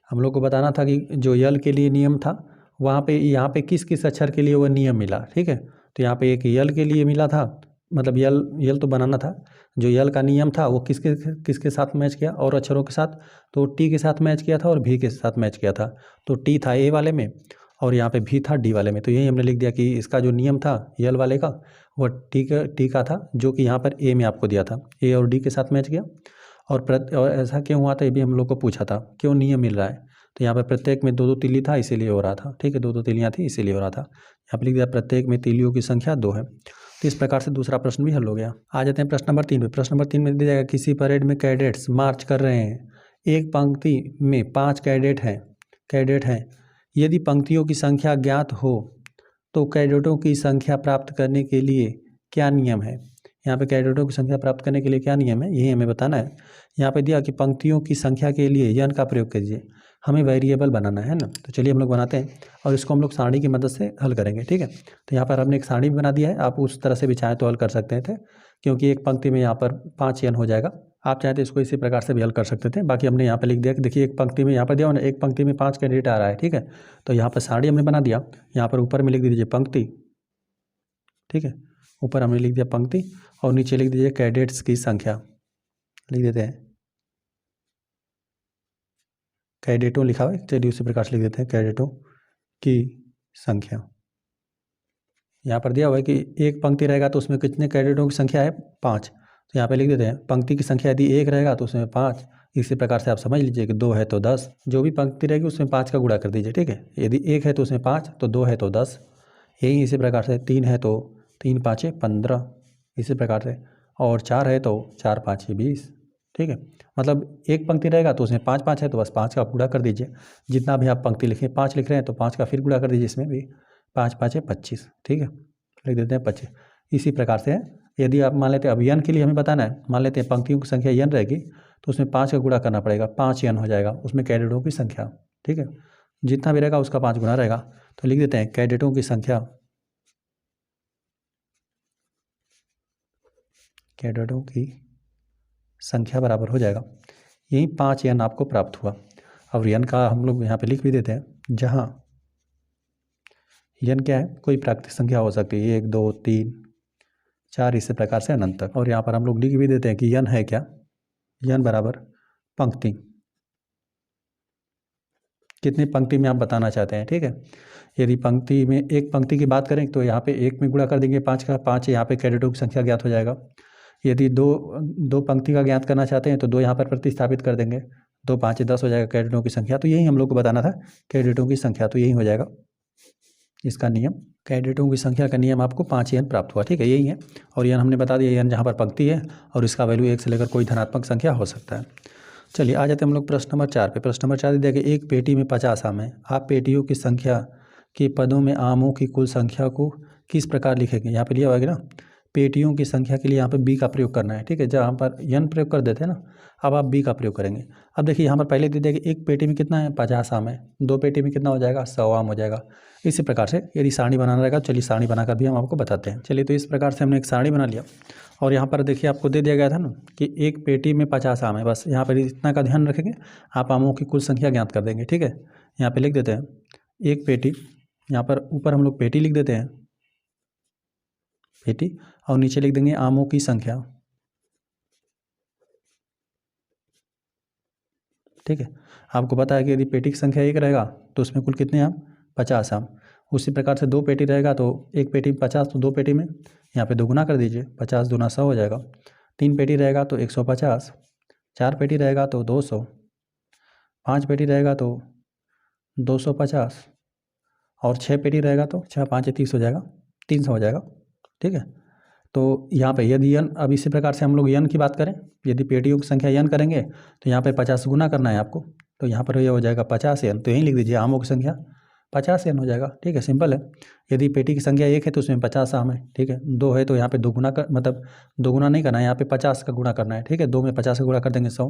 हम लोग को बताना था कि जो यल के लिए नियम था वहाँ पे यहाँ पे किस किस अक्षर के लिए वह नियम मिला, ठीक है। तो यहाँ पे एक यल के लिए मिला था, मतलब यल तो बनाना था, जो यल का नियम था वो किसके साथ मैच किया, और अक्षरों के साथ, तो टी के साथ मैच किया था और भी के साथ मैच किया था। तो टी था ए वाले में और यहाँ पे भी था डी वाले में। तो यही हमने लिख दिया कि इसका जो नियम था यल वाले का वह टी का था, जो कि यहाँ पर ए में आपको दिया था, ए और डी के साथ मैच किया। और ऐसा क्यों हुआ था ये भी हम लोग को पूछा था, क्यों नियम मिल रहा है। तो यहाँ पर प्रत्येक में 2-2 तीली था इसीलिए हो रहा था, ठीक है, 2-2 तीलियाँ थी इसीलिए हो रहा था। यहाँ पर लिख दिया प्रत्येक में तीलियों की संख्या 2 है। तो इस प्रकार से दूसरा प्रश्न भी हल हो गया। आ जाते हैं प्रश्न नंबर 3 पे। प्रश्न नंबर 3 में दिया जाएगा किसी परेड में कैडेट्स मार्च कर रहे हैं, एक पंक्ति में 5 कैडेट हैं। यदि पंक्तियों की संख्या ज्ञात हो तो कैडेटों की संख्या प्राप्त करने के लिए क्या नियम है। यहाँ पे कैडेटों की संख्या प्राप्त करने के लिए क्या नियम है, यही हमें बताना है। यहाँ पे दिया कि पंक्तियों की संख्या के लिए यन का प्रयोग कीजिए, हमें वेरिएबल बनाना है ना। तो चलिए हम लोग बनाते हैं और इसको हम लोग सारणी की मदद से हल करेंगे, ठीक है। तो यहाँ पर हमने एक सारणी बना दिया है, आप उस तरह से भी चाहें तो हल कर सकते थे, क्योंकि एक पंक्ति में यहाँ पर 5 यन हो जाएगा। आप चाहें तो इसको इसी प्रकार से भी हल कर सकते थे। बाकी हमने यहाँ पर लिख दिया कि देखिए एक पंक्ति में यहाँ पर दिया ना, एक पंक्ति में 5 कैंडिडेट आ रहा है, ठीक है। तो यहाँ पर सारणी हमने बना दिया, यहाँ पर ऊपर में लिख दीजिए पंक्ति, ठीक है, ऊपर हमने लिख दिया पंक्ति और नीचे लिख दीजिए कैडेट्स की संख्या, लिख देते हैं कैडेटों लिखा हुआ है, चलिए उसी प्रकार से लिख देते हैं कैडेटों की संख्या। यहाँ पर दिया हुआ है कि एक पंक्ति रहेगा तो उसमें कितने कैडेटों की संख्या है, 5। तो यहाँ पे लिख देते हैं पंक्ति की संख्या यदि 1 रहेगा तो उसमें 5। इसी प्रकार से आप समझ लीजिए कि 2 है तो 10, जो भी पंक्ति रहेगी उसमें 5 का गुणा कर दीजिए, ठीक है। यदि 1 है तो उसमें 5, तो 2 है तो 10, यही इसी प्रकार से 3 है तो 3 5 15, इसी प्रकार से, और 4 है तो 4 5 20, ठीक है। मतलब एक पंक्ति रहेगा तो उसमें 5 5 है तो बस 5 का गुणा कर दीजिए। जितना भी आप पंक्ति लिखें, 5 लिख रहे हैं तो 5 का फिर गुणा कर दीजिए, इसमें भी 5 5 25, ठीक है, लिख देते हैं 25। इसी प्रकार से यदि आप मान लेते हैं, अब यन के लिए हमें बताना है, मान लेते हैं पंक्तियों की संख्या यन रहेगी तो उसमें 5 का गुणा करना पड़ेगा, 5 यन हो जाएगा उसमें कैडेटों की संख्या, ठीक है। जितना भी रहेगा उसका 5 गुना रहेगा। तो लिख देते हैं कैडेटों की संख्या, कैडेटों की संख्या बराबर हो जाएगा यही 5 यन आपको प्राप्त हुआ। अब यन का हम लोग यहाँ पे लिख भी देते हैं, जहाँ यन क्या है, कोई प्राकृतिक संख्या हो सकती है, 1 2 3 4 इसी प्रकार से अनंत तक। और यहाँ पर हम लोग लिख भी देते हैं कि यन है क्या, यन बराबर पंक्ति, कितनी पंक्ति में आप बताना चाहते हैं, ठीक है। यदि पंक्ति में एक पंक्ति की बात करें तो यहाँ पे 1 में गुणा कर देंगे 5 का, 5 यहाँ पे कैडेटों की संख्या ज्ञात हो जाएगा। यदि दो पंक्ति का ज्ञात करना चाहते हैं तो 2 यहाँ पर प्रतिस्थापित कर देंगे, 2 5 10 हो जाएगा कैडेटों की संख्या। तो यही हम लोग को बताना था, कैडेटों की संख्या, तो यही हो जाएगा इसका नियम। कैडेटों की संख्या का नियम आपको 5 यन प्राप्त हुआ, ठीक है, यही है। और यन हमने बता दिया, यन जहाँ पर पंक्ति है और इसका वैल्यू 1 से लेकर कोई धनात्मक संख्या हो सकता है। चलिए आ जाते हैं हम लोग प्रश्न नंबर 4 पे। प्रश्न नंबर 4 दिया कि एक पेटी में 50 आम है, आप पेटियों की संख्या के पदों में आमों की कुल संख्या को किस प्रकार लिखेंगे। यहाँ पे लिया हुआ है ना, पेटियों की संख्या के लिए यहाँ पे बी का प्रयोग करना है, ठीक है। जहाँ पर यन प्रयोग कर देते हैं ना, अब आप बी का प्रयोग करेंगे। अब देखिए यहाँ पर पहले दे दिया कि एक पेटी में कितना है, 50 आम है, 2 पेटी में कितना हो जाएगा, 100 आम हो जाएगा। इसी प्रकार से यदि सारणी बनाना रहेगा, चलिए सारणी बनाकर भी हम आपको बताते हैं। चलिए तो इस प्रकार से हमने एक सारणी बना लिया और यहाँ पर देखिए आपको दे दिया गया था ना कि एक पेटी में 50 आम है, बस यहाँ पर इतना का ध्यान रखेंगे, आप आमों की कुल संख्या ज्ञात कर देंगे, ठीक है। यहाँ पे लिख देते हैं एक पेटी, यहाँ पर ऊपर हम लोग पेटी लिख देते हैं, पेटी, और नीचे लिख देंगे आमों की संख्या, ठीक है। आपको पता है कि यदि पेटी की संख्या 1 रहेगा तो उसमें कुल कितने आम, 50 आम। उसी प्रकार से 2 पेटी रहेगा तो एक पेटी में 50, तो 2 पेटी में यहाँ पे 2 गुना कर दीजिए, 50 दूना 100 हो जाएगा। 3 पेटी रहेगा तो 150, 4 पेटी रहेगा तो 200, 5 पेटी रहेगा तो 250, और 6 पेटी रहेगा तो 6 5 30 हो जाएगा, 300 हो जाएगा, ठीक है। तो यहाँ पे यदि यन, अब इसी प्रकार से हम लोग यन की बात करें, यदि पेटियों की संख्या यन करेंगे तो यहाँ पे 50 गुना करना है आपको, तो यहाँ पर ये हो जाएगा 50 यन, तो यहीं लिख दीजिए आमों की संख्या 50 यन हो जाएगा, ठीक है, सिंपल है। यदि पेटी की संख्या 1 है तो उसमें 50 आम है, ठीक है। 2 है तो यहाँ पे 2 गुना कर, मतलब 2 गुना नहीं करना है, यहाँ पे 50 का गुणा करना है, ठीक है। 2 में 50 का गुणा कर देंगे 100।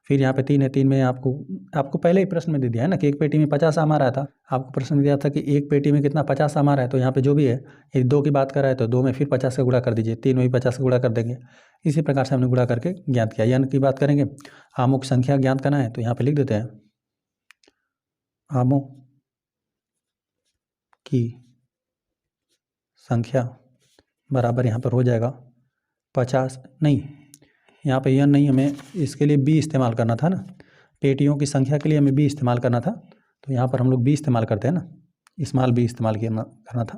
फिर यहाँ पे 3 है, 3 में आपको पहले ही प्रश्न में दे दिया है ना कि एक पेटी में 50 आम आ रहा था, आपको प्रश्न दिया था कि एक पेटी में कितना 50 आम आ रहा है। तो यहाँ पे जो भी है, यदि 2 की बात कर रहा है तो 2 में फिर 50 का गुणा कर दीजिए, 3 में भी 50 का गुणा कर देंगे। इसी प्रकार से हमने गुणा करके ज्ञात किया। यन की बात करेंगे, आमों की संख्या ज्ञात करना है, तो यहाँ पे लिख देते हैं आमों की संख्या बराबर, यहाँ पर हो जाएगा 50, नहीं यहाँ पे यन नहीं, हमें इसके लिए बी इस्तेमाल करना था ना, पेटियों की संख्या के लिए हमें बी इस्तेमाल करना था, तो यहाँ पर हम लोग बी इस्तेमाल करते हैं ना, स्मॉल बी इस्तेमाल करना था।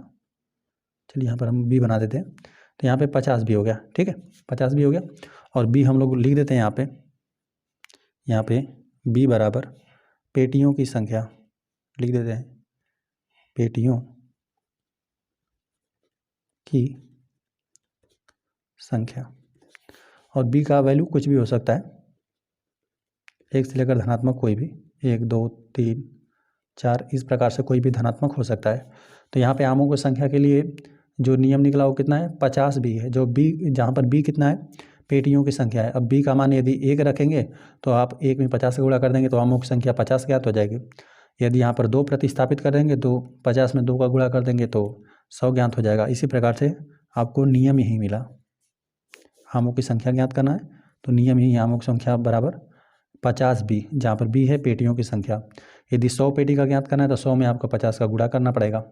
चलिए यहाँ पर हम बी बना देते हैं, तो यहाँ पे 50 भी हो गया, ठीक है, 50 भी हो गया। और बी हम लोग लिख देते हैं यहाँ पे बी बराबर पेटियों की संख्या लिख देते हैं, पेटियों की संख्या। और बी का वैल्यू कुछ भी हो सकता है, 1 से लेकर धनात्मक कोई भी, 1 2 3 4 इस प्रकार से कोई भी धनात्मक हो सकता है। तो यहाँ पे आमों की संख्या के लिए जो नियम निकला वो कितना है, 50 बी है। जो बी, जहाँ पर बी कितना है, पेटियों की संख्या है। अब बी का मान यदि 1 रखेंगे तो आप 1 में 50 से गुणा कर देंगे तो आमों की संख्या 50 ज्ञात हो जाएगी। यदि यहाँ पर 2 प्रतिस्थापित कर देंगे तो 50 में 2 का गुणा कर देंगे तो 100 ज्ञात हो जाएगा। इसी प्रकार से आपको नियम यही मिला, आमों की संख्या ज्ञात करना है तो नियम यही, आमों की संख्या बराबर 50 बी, जहाँ पर बी है पेटियों की संख्या। यदि 100 पेटी का ज्ञात करना है तो 100 में आपको 50 का गुणा करना पड़ेगा।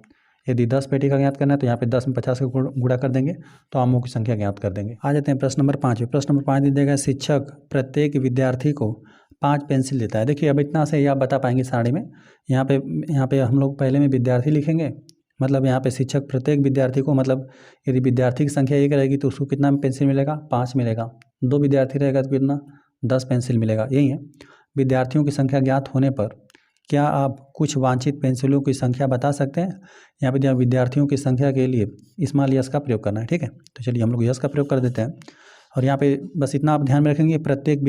यदि 10 पेटी का ज्ञात करना है तो यहाँ पे 10 में 50 का गुणा कर देंगे तो आमों की संख्या ज्ञात कर देंगे। आ जाते हैं प्रश्न नंबर 5 में। प्रश्न नंबर 5 दे देगा, शिक्षक प्रत्येक विद्यार्थी को 5 पेंसिल देता है। देखिए अब इतना से ही आप बता पाएंगे सारणी में। यहाँ पे हम लोग पहले में विद्यार्थी लिखेंगे, मतलब यहाँ पे शिक्षक प्रत्येक विद्यार्थी को, मतलब यदि विद्यार्थी की संख्या 1 रहेगी तो उसको कितना पेंसिल मिलेगा, 5 मिलेगा। 2 विद्यार्थी रहेगा तो कितना, 10 पेंसिल मिलेगा। यही है, विद्यार्थियों की संख्या ज्ञात होने पर क्या आप कुछ वांछित पेंसिलों की संख्या बता सकते हैं। यहाँ पे विद्यार्थियों की संख्या के लिए स्मॉल यस का प्रयोग करना है, ठीक है। तो चलिए हम लोग यस का प्रयोग कर देते हैं। और यहाँ पे बस इतना आप ध्यान में रखेंगे, प्रत्येक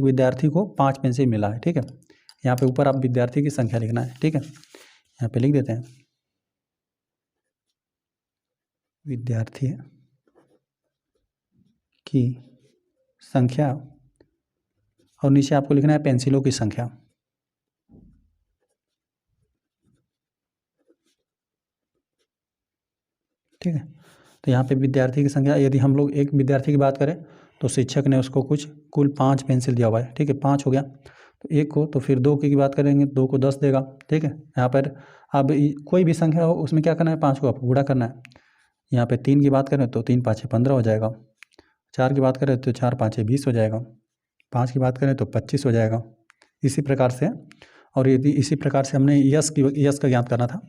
विद्यार्थी को 5 पेंसिल मिला है, ठीक है। यहाँ पे ऊपर आप विद्यार्थी की संख्या लिखना है, ठीक है। यहाँ पे लिख देते हैं विद्यार्थी की संख्या, और नीचे आपको लिखना है पेंसिलों की संख्या, ठीक है। तो यहाँ पे विद्यार्थी की संख्या, यदि हम लोग एक विद्यार्थी की बात करें तो शिक्षक ने उसको कुल 5 पेंसिल दिया हुआ है, ठीक है। 5 हो गया तो 1 को, तो फिर 2 की बात करेंगे 2 को 10 देगा, ठीक है। यहाँ पर अब कोई भी संख्या हो उसमें क्या करना है, 5 को आपको गुणा करना है। यहाँ पे 3 की बात करें तो 3 5 15 हो जाएगा। 4 की बात करें तो 4 5 20 हो जाएगा। 5 की बात करें तो 25 हो जाएगा। इसी प्रकार से, और यदि इसी प्रकार से हमने यस का ज्ञात करना था।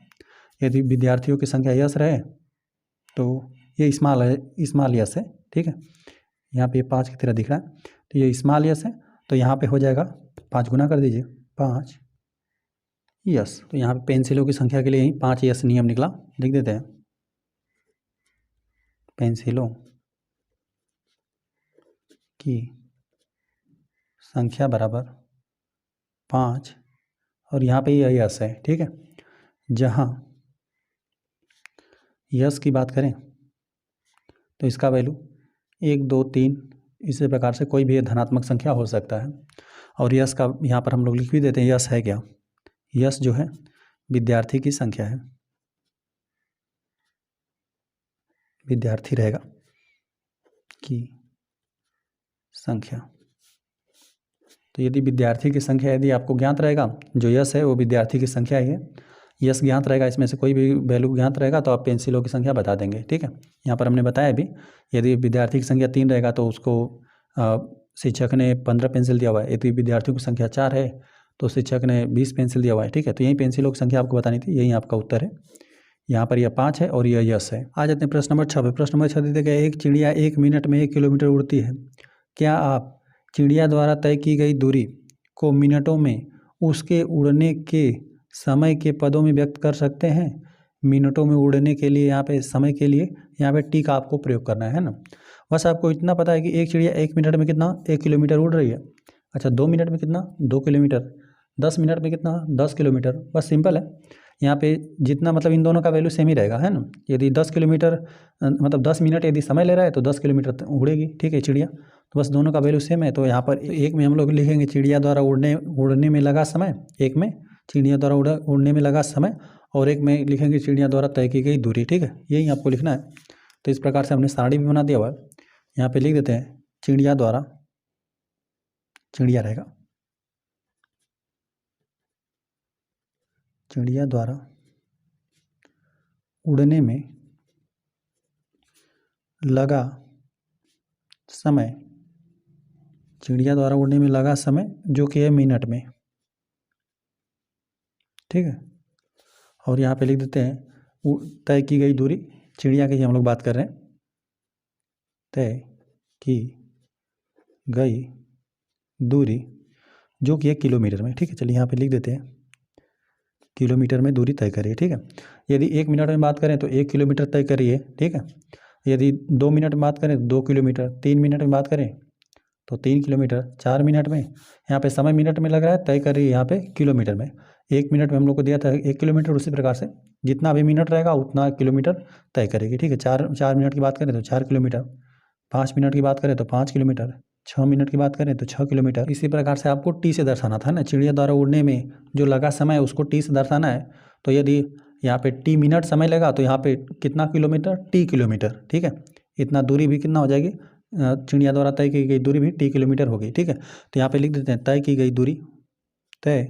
यदि विद्यार्थियों की संख्या यस रहे तो ये स्मॉल यस है, ठीक है। यहाँ पे 5 की तरह दिख रहा है तो ये स्मॉल यस है, तो यहाँ पे हो जाएगा 5 गुना कर दीजिए, 5 यस। तो यहाँ पे पेंसिलों की संख्या के लिए ही 5 यस नियम निकला, लिख देते हैं पेंसिलों की संख्या बराबर 5, और यहाँ पे ये यस है, ठीक है। जहाँ यस की बात करें तो इसका वैल्यू 1 2 3 इसी प्रकार से कोई भी धनात्मक संख्या हो सकता है। और यस का यहाँ पर हम लोग लिख भी देते हैं, यस है क्या, यस जो है विद्यार्थी की संख्या है, विद्यार्थी रहेगा की संख्या। तो यदि विद्यार्थी की संख्या यदि आपको ज्ञात रहेगा, जो यस है वो विद्यार्थी की संख्या ही है, यस ज्ञात रहेगा, इसमें से कोई भी वैल्यू ज्ञात रहेगा तो आप पेंसिलों की संख्या बता देंगे, ठीक है। यहाँ पर हमने बताया भी, यदि विद्यार्थी की संख्या 3 रहेगा तो उसको शिक्षक ने 15 पेंसिल दिया हुआ है। यदि विद्यार्थियों की संख्या 4 है तो शिक्षक ने 20 पेंसिल दिया हुआ है, ठीक है। तो यही पेंसिलों की संख्या आपको बतानी थी, यही आपका उत्तर है। यहाँ पर यह 5 है और यह यस है। आ जाते हैं प्रश्न नंबर 6 पे। प्रश्न नंबर 6 देते हैं, एक चिड़िया 1 मिनट में 1 किलोमीटर उड़ती है। क्या आप चिड़िया द्वारा तय की गई दूरी को मिनटों में उसके उड़ने के समय के पदों में व्यक्त कर सकते हैं। मिनटों में उड़ने के लिए यहाँ पे समय के लिए यहाँ पे टी का आपको प्रयोग करना है ना। बस आपको इतना पता है कि एक चिड़िया 1 मिनट में कितना, 1 किलोमीटर उड़ रही है। अच्छा, 2 मिनट में कितना, 2 किलोमीटर। 10 मिनट में कितना, 10 किलोमीटर। बस सिंपल है। यहाँ पे जितना, मतलब इन दोनों का वैल्यू सेम ही रहेगा, है ना। यदि 10 किलोमीटर मतलब 10 मिनट यदि समय ले रहा है तो 10 किलोमीटर उड़ेगी, ठीक है चिड़िया। तो बस दोनों का वैल्यू सेम है। तो यहाँ पर एक में हम लोग लिखेंगे चिड़िया द्वारा उड़ने में लगा समय, एक में चिड़िया द्वारा उड़ने में लगा समय, और एक में लिखेंगे चिड़िया द्वारा तय की गई दूरी, ठीक है। यही आपको लिखना है। तो इस प्रकार से हमने सारणी भी बना दिया हुआ है। यहाँ पे लिख देते हैं चिड़िया द्वारा, चिड़िया रहेगा, चिड़िया द्वारा उड़ने में लगा समय, चिड़िया द्वारा उड़ने में लगा समय जो कि है मिनट में, ठीक है। और यहाँ पे लिख देते हैं तय की गई दूरी, चिड़िया की हम लोग बात कर रहे हैं। तय की गई दूरी जो कि 1 किलोमीटर में। ठीक है, चलिए यहाँ पे लिख देते हैं, किलोमीटर में दूरी तय करिए। ठीक है, यदि 1 मिनट में बात करें तो 1 किलोमीटर तय करिए। ठीक है, यदि 2 मिनट में बात करें तो 2 किलोमीटर, 3 मिनट में बात करें तो 3 किलोमीटर, 4 मिनट में, यहाँ पे समय मिनट में लग रहा है, तय करिए यहाँ पे किलोमीटर में। 1 मिनट में हम लोग को दिया था 1 किलोमीटर, उसी प्रकार से जितना भी मिनट रहेगा उतना किलोमीटर तय करेगी। ठीक है, 4 मिनट की बात करें तो 4 किलोमीटर, 5 मिनट की बात करें तो 5 किलोमीटर, 6 मिनट की बात करें तो 6 किलोमीटर। इसी प्रकार से आपको टी से दर्शाना था ना, चिड़िया द्वारा उड़ने में जो लगा समय है उसको टी से दर्शाना है। तो यदि यहाँ पे टी मिनट समय लगा तो यहाँ पे कितना किलोमीटर, टी किलोमीटर। ठीक है, इतना दूरी भी कितना हो जाएगी, चिड़िया द्वारा तय की गई दूरी भी टी किलोमीटर होगी। ठीक है, तो यहाँ पे लिख देते हैं तय की गई दूरी, तय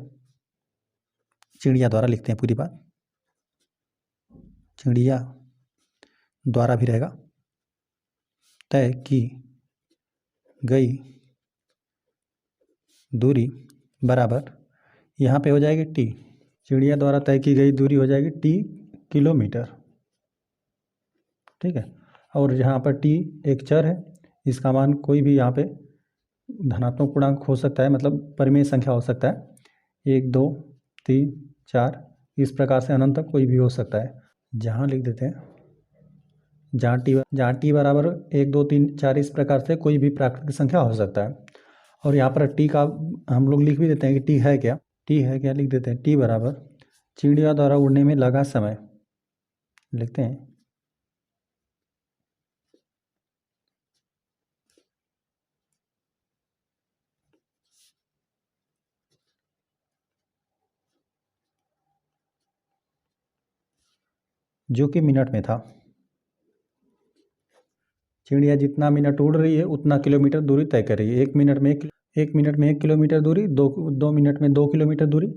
चिड़िया द्वारा, लिखते हैं पूरी बात, चिड़िया द्वारा भी रहेगा, तय की गई दूरी बराबर, यहाँ पे हो जाएगी टी, चिड़िया द्वारा तय की गई दूरी हो जाएगी टी किलोमीटर। ठीक है, और यहाँ पर टी एक चर है, इसका मान कोई भी यहाँ पे धनात्मक पूर्णांक हो सकता है, मतलब परिमेय संख्या हो सकता है, 1 2 3 4, इस प्रकार से अनंत तक कोई भी हो सकता है। जहाँ लिख देते हैं, जहाँ टी बराबर 1 2 3 4, इस प्रकार से कोई भी प्राकृतिक संख्या हो सकता है। और यहाँ पर टी का हम लोग लिख भी देते हैं कि टी है क्या, टी है क्या, लिख देते हैं टी बराबर चिड़िया द्वारा उड़ने में लगा समय, लिखते हैं जो कि मिनट में था। चिड़िया जितना मिनट उड़ रही है उतना किलोमीटर दूरी तय कर रही है। 1 मिनट में 1 किलोमीटर दूरी, 2 मिनट में 2 किलोमीटर दूरी,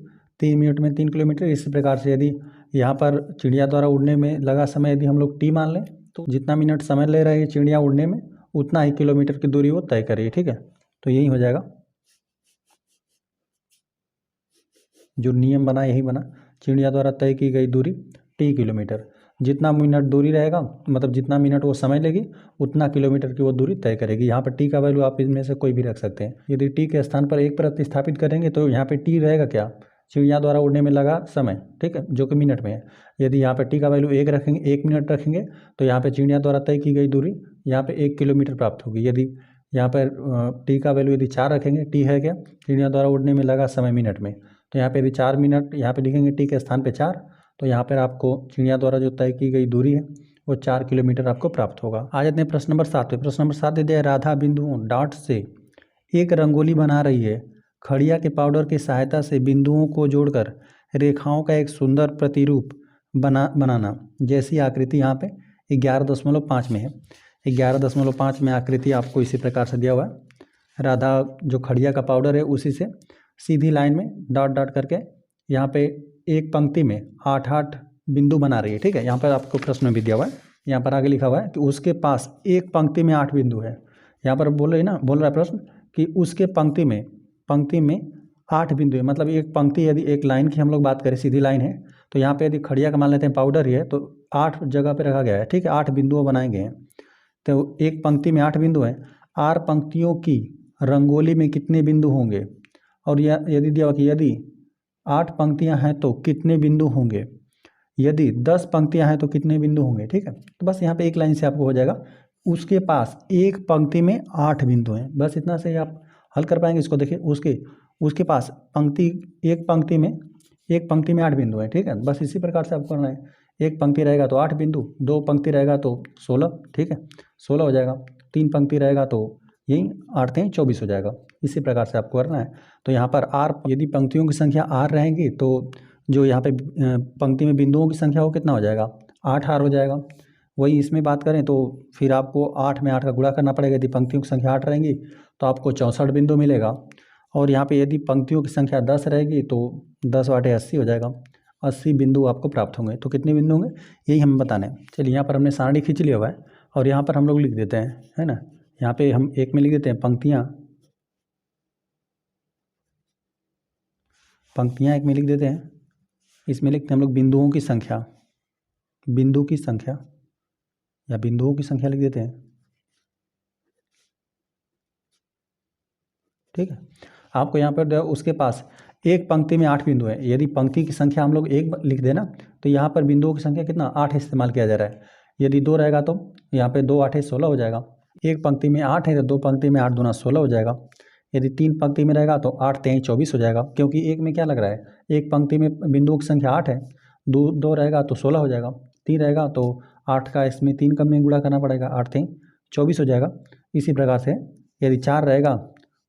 3 मिनट में 3 किलोमीटर। इसी प्रकार से यदि यहाँ पर चिड़िया द्वारा उड़ने में लगा समय यदि हम लोग टी मान लें तो जितना मिनट समय ले रही है चिड़िया उड़ने में उतना ही किलोमीटर की दूरी वो तय कर रही है। ठीक है, तो यही हो जाएगा, जो नियम बना यही बना, चिड़िया द्वारा तय की गई दूरी टी किलोमीटर, जितना मिनट दूरी रहेगा मतलब जितना मिनट वो समय लेगी उतना किलोमीटर की वो दूरी तय करेगी। यहाँ पर टी का वैल्यू आप इनमें से कोई भी रख सकते हैं। यदि टी के स्थान पर 1 प्रतिस्थापित करेंगे तो यहाँ पे टी रहेगा क्या, चिड़िया द्वारा उड़ने में लगा समय। ठीक है, जो कि मिनट में है। यदि यहाँ पर टी का वैल्यू 1 रखेंगे, 1 मिनट रखेंगे तो यहाँ पर चिड़िया द्वारा तय की गई दूरी यहाँ पर 1 किलोमीटर प्राप्त होगी। यदि यहाँ पर टी का वैल्यू यदि 4 रखेंगे, टी है क्या, चिड़िया द्वारा उड़ने में लगा समय मिनट में, तो यहाँ पे यदि 4 मिनट यहाँ पे लिखेंगे टी के स्थान पे 4, तो यहाँ पर आपको चिड़िया द्वारा जो तय की गई दूरी है वो 4 किलोमीटर आपको प्राप्त होगा। आ जाते हैं प्रश्न नंबर 7 पे। प्रश्न नंबर 7 दे दिया, राधा बिंदुओं डॉट से एक रंगोली बना रही है। खड़िया के पाउडर की सहायता से बिंदुओं को जोड़कर रेखाओं का एक सुंदर प्रतिरूप बनाना। जैसी आकृति यहाँ पे 11.5 में है, 11.5 में आकृति आपको इसी प्रकार से दिया हुआ है। राधा जो खड़िया का पाउडर है उसी से सीधी लाइन में डॉट डॉट करके यहाँ पे एक पंक्ति में 8 बिंदु बना रही है। ठीक है, यहाँ पर आपको प्रश्न में भी दिया हुआ है, यहाँ पर आगे लिखा हुआ है कि उसके पास एक पंक्ति में 8 बिंदु है। यहाँ पर बोल रहा है प्रश्न कि उसके पंक्ति में 8 बिंदु है, मतलब एक पंक्ति यदि एक लाइन की हम लोग बात करें, सीधी लाइन है, तो यहाँ पे यदि खड़िया का मान लेते हैं पाउडर ही है तो 8 जगह पे रखा गया है। ठीक है, 8 बिंदु बनाए गए हैं, तो एक पंक्ति में 8 बिंदु हैं। 8 पंक्तियों की रंगोली में कितने बिंदु होंगे, और यदि दिया कि यदि 8 पंक्तियां हैं तो कितने बिंदु होंगे, यदि 10 पंक्तियां हैं तो कितने बिंदु होंगे। ठीक है, तो बस यहाँ पे एक लाइन से आपको हो जाएगा, उसके पास एक पंक्ति में 8 बिंदु हैं, बस इतना से ही आप हल कर पाएंगे इसको। देखिए उसके पास एक पंक्ति में 8 बिंदु हैं। ठीक है, बस इसी प्रकार से आपको करना है। एक पंक्ति रहेगा तो 8 बिंदु, 2 पंक्ति रहेगा तो 16। ठीक है, 16 हो जाएगा। 3 पंक्ति रहेगा तो यही 8 3 24 हो जाएगा। इसी प्रकार से आपको करना है। तो यहाँ पर आर, यदि पंक्तियों की संख्या आर रहेंगी तो जो यहाँ पे पंक्ति में बिंदुओं की संख्या वो कितना हो जाएगा, 8 आर हो जाएगा। वही इसमें बात करें तो फिर आपको 8 में 8 का गुणा करना पड़ेगा। यदि पंक्तियों की संख्या 8 रहेंगी तो आपको 64 बिंदु मिलेगा, और यहाँ पे यदि पंक्तियों की संख्या 10 रहेगी तो 10 बटे 80 हो जाएगा, 80 बिंदु आपको प्राप्त होंगे। तो कितने बिंदु होंगे यही हमें बताना है। चलिए यहाँ पर हमने सारणी खींच लिया हुआ है, और यहाँ पर हम लोग लिख देते हैं, है ना, यहाँ पे हम एक में लिख देते हैं पंक्तियाँ एक में लिख देते हैं, इसमें लिखते हैं हम लोग बिंदुओं की संख्या, या बिंदुओं की संख्या लिख देते हैं। ठीक है, आपको यहाँ पर उसके पास एक पंक्ति में 8 बिंदु है। यदि पंक्ति की संख्या हम लोग 1 लिख देना तो यहाँ पर बिंदुओं की संख्या कितना 8 इस्तेमाल किया जा रहा है। यदि 2 रहेगा तो यहाँ पे 2 8 16 हो जाएगा। एक पंक्ति में 8 है तो 2 पंक्ति में 8 दूना 16 हो जाएगा। यदि 3 पंक्ति में रहेगा तो 8 3 24 हो जाएगा, क्योंकि एक में क्या लग रहा है, एक पंक्ति में बिंदुओं की संख्या 8 है, 2 रहेगा तो 16 हो जाएगा, 3 रहेगा तो 8 का इसमें 3 का में गुणा करना पड़ेगा, 8 3 24 हो जाएगा। इसी प्रकार से यदि 4 रहेगा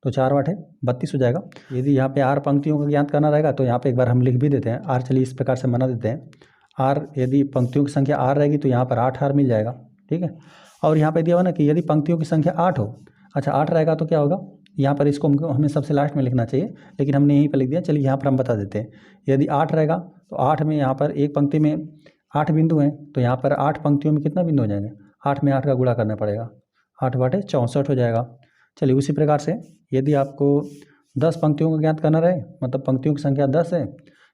तो 4 8 32 हो जाएगा। यदि यहाँ पे आर पंक्तियों का ज्ञात करना रहेगा तो यहाँ पे एक बार हम लिख भी देते हैं आर। चलिए इस प्रकार से बना देते हैं आर। यदि पंक्तियों की संख्या आर रहेगी तो यहाँ पर 8 आर मिल जाएगा, ठीक है। और यहाँ पे दिया हुआ ना कि यदि पंक्तियों की संख्या 8 हो, अच्छा 8 रहेगा तो क्या होगा, यहाँ पर इसको हमें सबसे लास्ट में लिखना चाहिए, लेकिन हमने यहीं पर लिख दिया। चलिए यहाँ पर हम बता देते हैं। यदि 8 रहेगा तो 8 में यहाँ पर एक पंक्ति में 8 बिंदु हैं, तो यहाँ पर 8 पंक्तियों में कितना बिंदु हो जाएंगे, 8 में 8 का गुणा करना पड़ेगा, 8 बटे 64 हो जाएगा। चलिए उसी प्रकार से यदि आपको 10 पंक्तियों को ज्ञात करना रहे, मतलब पंक्तियों की संख्या 10 है,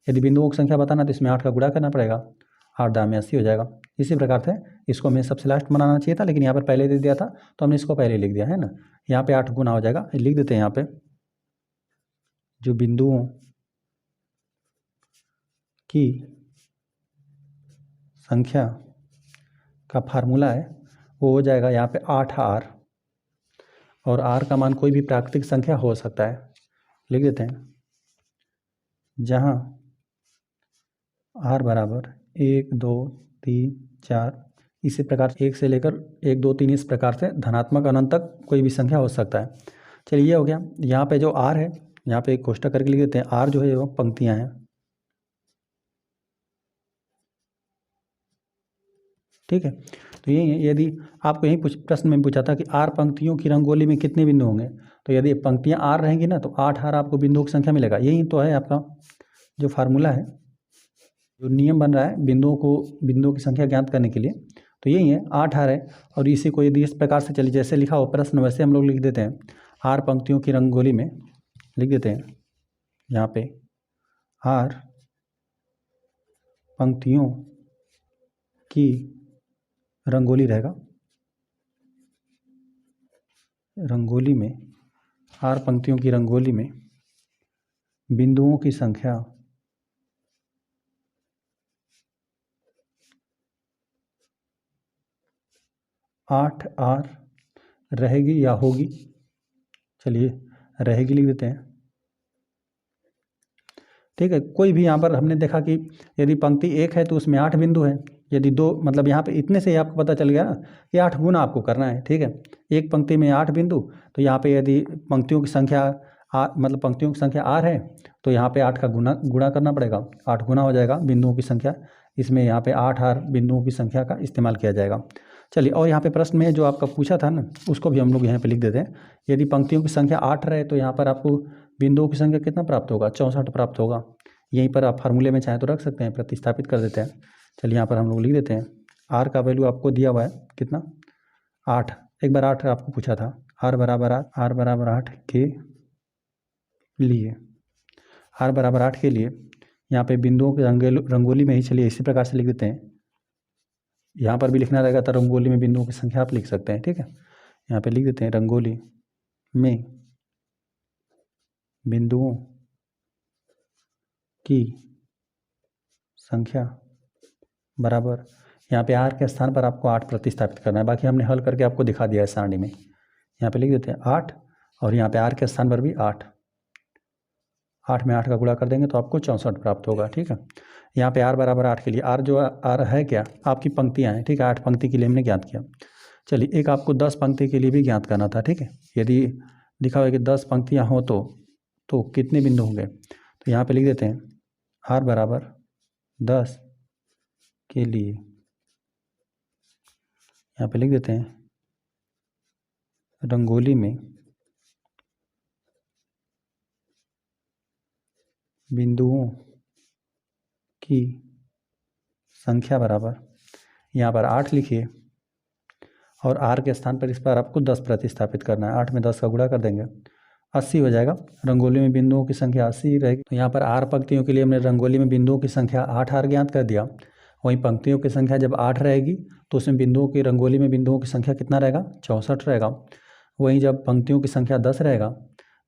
यदि बिंदुओं की संख्या बताना तो इसमें 8 का गुणा करना पड़ेगा, 8 दाम में 80 हो जाएगा। इसी प्रकार से इसको हमें सबसे लास्ट बनाना चाहिए था, लेकिन यहाँ पर पहले दे दिया था तो हमने इसको पहले लिख दिया है ना। यहाँ पे 8 गुना हो जाएगा, लिख देते हैं यहाँ पे जो बिंदुओं की संख्या का फार्मूला है वो हो जाएगा यहाँ पे 8R, और R का मान कोई भी प्राकृतिक संख्या हो सकता है, लिख देते हैं। जहाँ R बराबर 1 2 3 4, इसी प्रकार 1 से लेकर 1 2 3 इस प्रकार से धनात्मक अनंत तक कोई भी संख्या हो सकता है। चलिए ये हो गया। यहाँ पे जो R है, यहाँ पे एक कोष्ठक करके लिख देते हैं। R जो है वो पंक्तियाँ हैं, ठीक है। तो यही यदि आपको यही प्रश्न में पूछा था कि R पंक्तियों की रंगोली में कितने बिंदु होंगे, तो यदि पंक्तियाँ R रहेंगी ना तो 8 R आपको बिंदुओं की संख्या मिलेगा। यही तो है आपका जो फार्मूला है, जो नियम बन रहा है बिंदुओं की संख्या ज्ञात करने के लिए, तो यही है 8 R है। और इसी को यदि इस प्रकार से चलिए जैसे लिखा हो प्रश्न वैसे हम लोग लिख देते हैं। R पंक्तियों की रंगोली में लिख देते हैं, यहाँ पे R पंक्तियों की रंगोली रहेगा। रंगोली में R पंक्तियों की रंगोली में बिंदुओं की संख्या 8 R रहेगी या होगी। चलिए रहेगी लिख देते हैं, ठीक है। कोई भी यहाँ पर हमने देखा कि यदि पंक्ति 1 है तो उसमें 8 बिंदु है, यदि 2 मतलब यहाँ पे इतने से ही आपको पता चल गया ना कि 8 गुना आपको करना है, ठीक है। एक पंक्ति में 8 बिंदु, तो यहाँ पे यदि पंक्तियों की संख्या मतलब पंक्तियों की संख्या R है तो यहाँ पे 8 का गुणा करना पड़ेगा, 8 गुना हो जाएगा बिंदुओं की संख्या। इसमें यहाँ पे 8 R बिंदुओं की संख्या का इस्तेमाल किया जाएगा। चलिए और यहाँ पे प्रश्न में जो आपका पूछा था ना उसको भी हम लोग यहाँ पे लिख देते हैं। यदि पंक्तियों की संख्या 8 रहे तो यहाँ पर आपको बिंदुओं की संख्या कितना प्राप्त होगा, 64 प्राप्त होगा। यहीं पर आप फार्मूले में चाहें तो रख सकते हैं, प्रतिस्थापित कर देते हैं। चलिए यहाँ पर हम लोग लिख देते हैं R का वैल्यू आपको दिया हुआ है कितना, 8। एक बार 8 आपको पूछा था, R बराबर 8 के लिए, R बराबर 8 के लिए यहाँ पे बिंदुओं की रंगोली में ही चलिए इसी प्रकार से लिख देते हैं। यहाँ पर भी लिखना रहेगा तो रंगोली में बिंदुओं की संख्या आप लिख सकते हैं, ठीक है। यहाँ पे लिख देते हैं रंगोली में बिंदुओं की संख्या बराबर, यहाँ पे R के स्थान पर आपको 8 प्रतिस्थापित करना है, बाकी हमने हल करके आपको दिखा दिया है सारणी में। यहाँ पे लिख देते हैं 8 और यहाँ पे R के स्थान पर भी 8 में 8 का गुणा कर देंगे तो आपको 64 प्राप्त होगा, ठीक है। यहाँ पे R बराबर 8 के लिए R जो R है क्या, आपकी पंक्तियाँ हैं, ठीक है। 8 पंक्ति के लिए हमने ज्ञात किया। चलिए एक आपको 10 पंक्ति के लिए भी ज्ञात करना था, ठीक है। यदि लिखा हुआ है कि 10 पंक्तियाँ हो तो कितने बिंदु होंगे, तो यहाँ पे लिख देते हैं R बराबर 10 के लिए, यहाँ पे लिख देते हैं रंगोली में बिंदुओं की संख्या बराबर, यहाँ पर 8 लिखिए और R के स्थान पर इस पर आपको 10 प्रतिस्थापित करना है। 8 में 10 का गुणा कर देंगे 80 हो जाएगा। रंगोली में बिंदुओं की संख्या 80 रहेगी। तो यहाँ पर R पंक्तियों के लिए हमने रंगोली में बिंदुओं की संख्या 8 R ज्ञात कर दिया। वहीं पंक्तियों की संख्या जब 8 रहेगी तो उसमें बिंदुओं की रंगोली में बिंदुओं की संख्या कितना रहेगा, 64 रहेगा। वहीं जब पंक्तियों की संख्या 10 रहेगा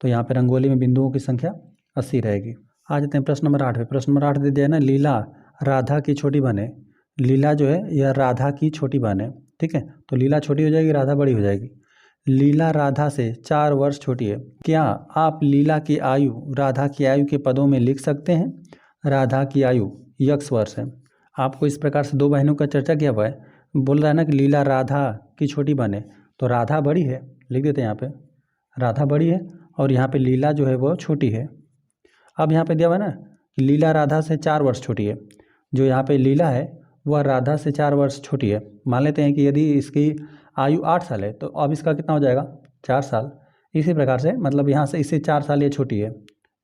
तो यहाँ पे रंगोली में बिंदुओं की संख्या 80 रहेगी। आ जाते हैं प्रश्न नंबर 8 पे। प्रश्न नंबर 8 दे दिया है ना, लीला राधा की छोटी बहन है। लीला जो है यह राधा की छोटी बहन है, ठीक है। तो लीला छोटी हो जाएगी, राधा बड़ी हो जाएगी। लीला राधा से 4 वर्ष छोटी है। क्या आप लीला की आयु राधा की आयु के पदों में लिख सकते हैं? राधा की आयु x वर्ष है। आपको इस प्रकार से दो बहनों का चर्चा किया हुआ है। बोल रहा है ना कि लीला राधा की छोटी बहन है, तो राधा बड़ी है, लिख देते हैं यहाँ पे, राधा बड़ी है और यहाँ पे लीला जो है वो छोटी है। अब यहाँ पे दिया हुआ है ना कि लीला राधा से 4 वर्ष छोटी है। जो यहाँ पे लीला है वह राधा से 4 वर्ष छोटी है। मान लेते हैं कि यदि इसकी आयु 8 साल है तो अब इसका कितना हो जाएगा, 4 साल। इसी प्रकार से मतलब यहाँ से इससे 4 साल ये छोटी है।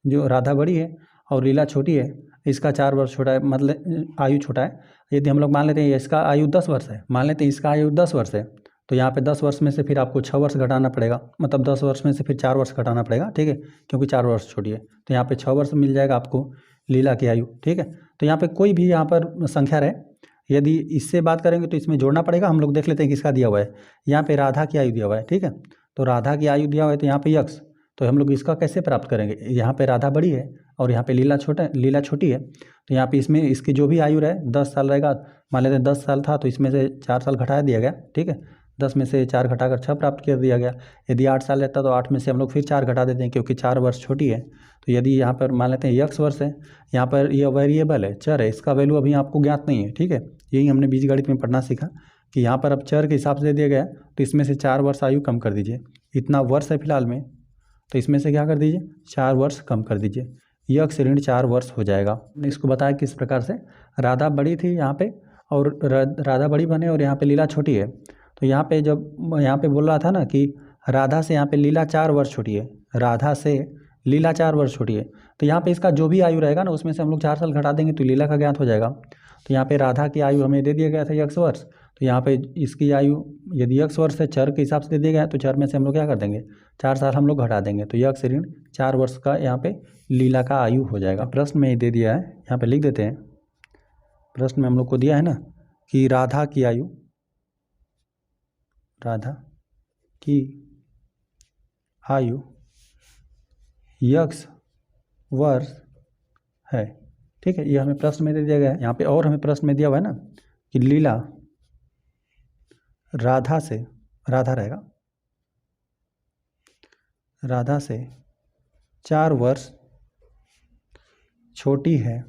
जो राधा बड़ी है और लीला छोटी है, इसका 4 वर्ष छोटा है, मतलब आयु छोटा है। यदि हम लोग मान लेते हैं इसका आयु 10 वर्ष है, मान लेते हैं इसका आयु 10 वर्ष है, तो यहाँ पे 10 वर्ष में से फिर आपको 6 वर्ष घटाना पड़ेगा, मतलब 10 वर्ष में से फिर 4 वर्ष घटाना पड़ेगा, ठीक है, क्योंकि 4 वर्ष छोटी है। तो यहाँ पे 6 वर्ष मिल जाएगा आपको लीला की आयु, ठीक है। तो यहाँ पे कोई भी यहाँ पर संख्या रहे, यदि इससे बात करेंगे तो इसमें जोड़ना पड़ेगा। हम लोग देख लेते हैं किसका दिया हुआ है। यहाँ पे राधा की आयु दिया हुआ है, ठीक है। तो राधा की आयु दिया हुआ है, तो यहाँ पे यक्स, तो हम लोग इसका कैसे प्राप्त करेंगे? यहाँ पे राधा बड़ी है और यहाँ पे लीला छोटी है। तो यहाँ पे इसमें इसकी जो भी आयु रहे 10 साल रहेगा। मान लेते हैं 10 साल था तो इसमें से 4 साल घटा दिया गया, ठीक है। 10 में से 4 घटाकर 6 प्राप्त कर दिया गया। यदि 8 साल रहता तो 8 में से हम लोग फिर 4 घटा देते हैं, क्योंकि 4 वर्ष छोटी है। तो यदि यहाँ पर मान लेते हैं x वर्ष है, यहाँ पर यह वेरिएबल है, चर है, इसका वैल्यू अभी आपको ज्ञात नहीं है, ठीक है। यही हमने बीजगणित में पढ़ना सीखा कि यहाँ पर अब चर के हिसाब से दे दिया गया है, तो इसमें से 4 वर्ष आयु कम कर दीजिए। इतना वर्ष है फिलहाल में, तो इसमें से क्या कर दीजिए, 4 वर्ष कम कर दीजिए, x ऋण 4 वर्ष हो जाएगा। हमने इसको बताया किस प्रकार से। राधा बड़ी थी यहाँ पे और राधा बड़ी बने और यहाँ पे लीला छोटी है। तो यहाँ पे जब यहाँ पे बोल रहा था ना कि राधा से यहाँ पे लीला 4 वर्ष छोटी है, राधा से लीला 4 वर्ष छोटी है, तो यहाँ पे इसका जो भी आयु रहेगा ना उसमें से हम लोग 4 साल घटा देंगे तो लीला का ज्ञात हो जाएगा। तो यहाँ पे राधा की आयु हमें दे दिया गया था x वर्ष, तो यहाँ पे इसकी आयु यदि x वर्ष है चर के हिसाब से दे दिया गया, तो चर में से हम लोग क्या कर देंगे, 4 साल हम लोग घटा देंगे, तो x ऋण 4 वर्ष का यहाँ पे लीला का आयु हो जाएगा। प्रश्न में दे दिया है, यहाँ पे लिख देते हैं। प्रश्न में हम लोग को दिया है ना कि राधा की आयु x वर्ष है, ठीक है। ये हमें प्रश्न में दे दिया गया है। यहाँ पे और हमें प्रश्न में दिया हुआ है ना कि लीला राधा से, राधा रहेगा, राधा से 4 वर्ष छोटी है।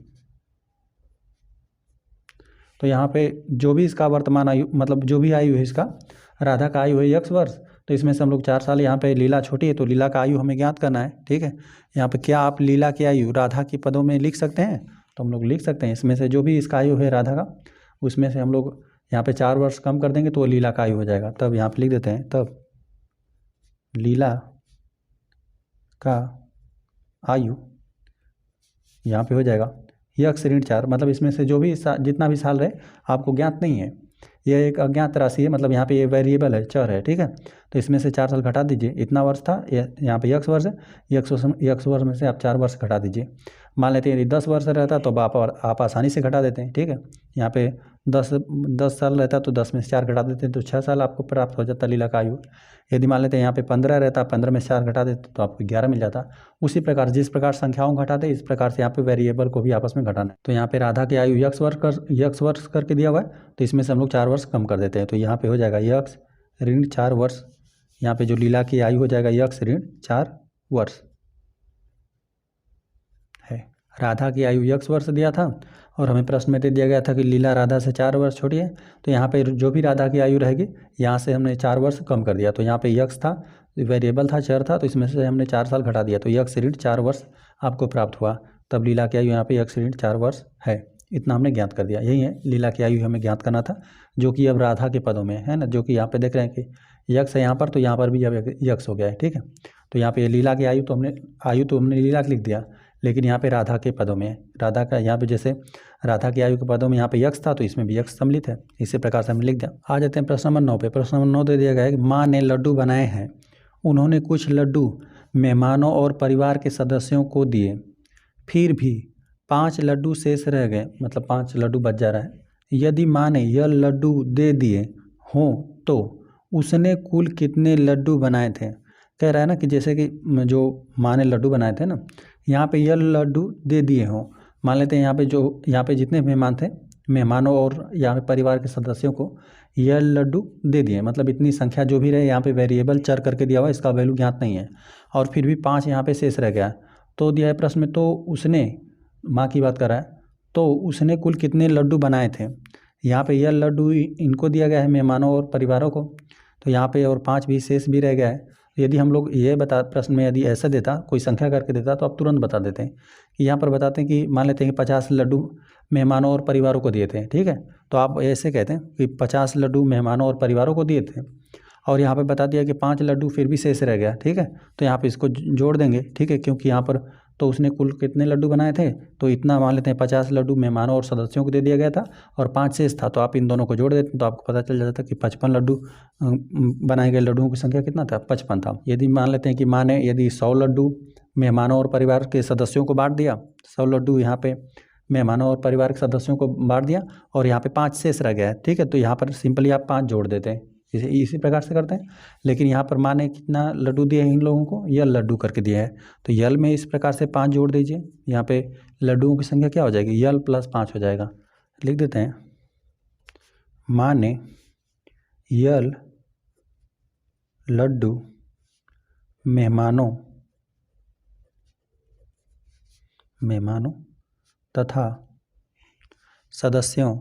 तो यहाँ पे जो भी इसका वर्तमान आयु, मतलब जो भी आयु है इसका, राधा का आयु है x वर्ष, तो इसमें से हम लोग 4 साल, यहाँ पे लीला छोटी है तो लीला का आयु हमें ज्ञात करना है, ठीक है। यहाँ पे क्या आप लीला की आयु राधा की पदों में लिख सकते हैं? तो हम लोग लिख सकते हैं। इसमें से जो भी इसका आयु है राधा का, उसमें से हम लोग यहाँ पे 4 वर्ष कम कर देंगे तो लीला का आयु हो जाएगा। तब यहाँ पे लिख देते हैं, तब लीला का आयु यहाँ पे हो जाएगा x ऋण 4, मतलब इसमें से जो भी जितना भी साल रहे आपको ज्ञात नहीं है, यह एक अज्ञात राशि है, मतलब यहाँ पे ये वेरिएबल है, चर है, ठीक है। तो इसमें से 4 साल घटा दीजिए, इतना वर्ष था, यहाँ पे x वर्ष है, x वर्ष में से आप 4 वर्ष घटा दीजिए। मान लेते हैं यदि 10 वर्ष रहता तो आप आसानी से घटा देते हैं, ठीक है। यहाँ पे 10 साल रहता तो 10 में से 4 घटा देते हैं तो 6 साल आपको प्राप्त हो जाता लीला का आयु। यदि मान लेते हैं यहाँ पे 15 रहता, 15 में से 4 घटा देते तो आपको 11 मिल जाता। उसी प्रकार जिस प्रकार संख्याओं घटाते इस प्रकार से यहाँ पे वेरिएबल को भी आपस में घटाना है। तो यहाँ पे राधा की आयु x वर्ष करके दिया हुआ है, तो इसमें से हम लोग 4 वर्ष कम कर देते हैं, तो यहाँ पे हो जाएगा x ऋण 4 वर्ष। यहाँ पे जो लीला की आयु हो जाएगा x ऋण 4 वर्ष है। राधा की आयु x वर्ष दिया था और हमें प्रश्न में दे दिया गया था कि लीला राधा से 4 वर्ष छोटी है, तो यहाँ पे जो भी राधा की आयु रहेगी यहाँ से हमने 4 वर्ष कम कर दिया। तो यहाँ पे x था, वेरिएबल था, चर था, तो इसमें से हमने 4 साल घटा दिया, तो x ऋण 4 वर्ष आपको प्राप्त हुआ। तब लीला की आयु यहाँ पे x ऋण 4 वर्ष है, इतना हमने ज्ञात कर दिया। यही है लीला की आयु हमें ज्ञात करना था, जो कि अब राधा के पदों में है ना, जो कि यहाँ पे देख रहे हैं कि x है यहाँ पर, तो यहाँ पर भी अब x हो गया है, ठीक है। तो यहाँ पे लीला की आयु तो हमने लीला की लिख दिया, लेकिन यहाँ पे राधा के पदों में, राधा का यहाँ पे जैसे राधा की आयु के पदों में यहाँ पे x था तो इसमें भी x सम्मिलित है, इसी प्रकार से हमने लिख दिया। आ जाते हैं प्रश्न नंबर 9 पे। प्रश्न नंबर 9 दे दिया गया है कि माँ ने लड्डू बनाए हैं, उन्होंने कुछ लड्डू मेहमानों और परिवार के सदस्यों को दिए, फिर भी 5 लड्डू शेष रह गए, मतलब 5 लड्डू बच जा रहा है। यदि माँ ने यह लड्डू दे दिए हों तो उसने कुल कितने लड्डू बनाए थे? कह रहा है ना कि जैसे कि जो माँ ने लड्डू बनाए थे ना, यहाँ पे यह लड्डू दे दिए हों। मान लेते हैं यहाँ पे जितने मेहमान थे, मेहमानों और यहाँ पे परिवार के सदस्यों को यह लड्डू दे दिए, मतलब इतनी संख्या जो भी रहे, यहाँ पे वेरिएबल चर करके दिया हुआ है, इसका वैल्यू ज्ञात नहीं है, और फिर भी 5 यहाँ पे शेष रह गया। तो दिया है प्रश्न में, तो उसने, माँ की बात कर रहा है, तो उसने कुल कितने लड्डू बनाए थे। यहाँ पे यह लड्डू इनको दिया गया है, मेहमानों और परिवारों को, तो यहाँ पे और 5 भी शेष भी रह गया है। यदि हम लोग ये प्रश्न में यदि ऐसा देता, कोई संख्या करके देता, तो आप तुरंत बता देते हैं कि यहाँ पर बताते हैं कि मान लेते हैं कि 50 लड्डू मेहमानों और परिवारों को दिए थे, ठीक है। तो आप ऐसे कहते हैं कि 50 लड्डू मेहमानों और परिवारों को दिए थे, और यहाँ पे बता दिया कि 5 लड्डू फिर भी शेष रह गया, ठीक है। तो यहाँ पे इसको जोड़ देंगे, ठीक है, क्योंकि यहाँ पर तो उसने कुल कितने लड्डू बनाए थे, तो इतना मान लेते हैं 50 लड्डू मेहमानों और सदस्यों को दे दिया गया था, और 5 शेष था, तो आप इन दोनों को जोड़ देते हैं, तो आपको पता चल जाता कि 55 लड्डू बनाए गए लड्डुओं की संख्या कितना था, 55 था। यदि मान लेते हैं कि माँ ने यदि 100 लड्डू मेहमानों और परिवार के सदस्यों को बांट दिया, 100 लड्डू यहाँ पे मेहमानों और परिवार के सदस्यों को बांट दिया, और यहाँ पे 5 शेष रह गया है, ठीक है। तो यहाँ पर सिंपली आप 5 जोड़ देते हैं, इसी प्रकार से करते हैं। लेकिन यहाँ पर माँ ने कितना लड्डू दिए हैं इन लोगों को, यल लड्डू करके दिया है, तो यल में इस प्रकार से 5 जोड़ दीजिए। यहाँ पे लड्डुओं की संख्या क्या हो जाएगी, यल प्लस 5 हो जाएगा। लिख देते हैं, माँ ने यल लड्डू मेहमानों तथा सदस्यों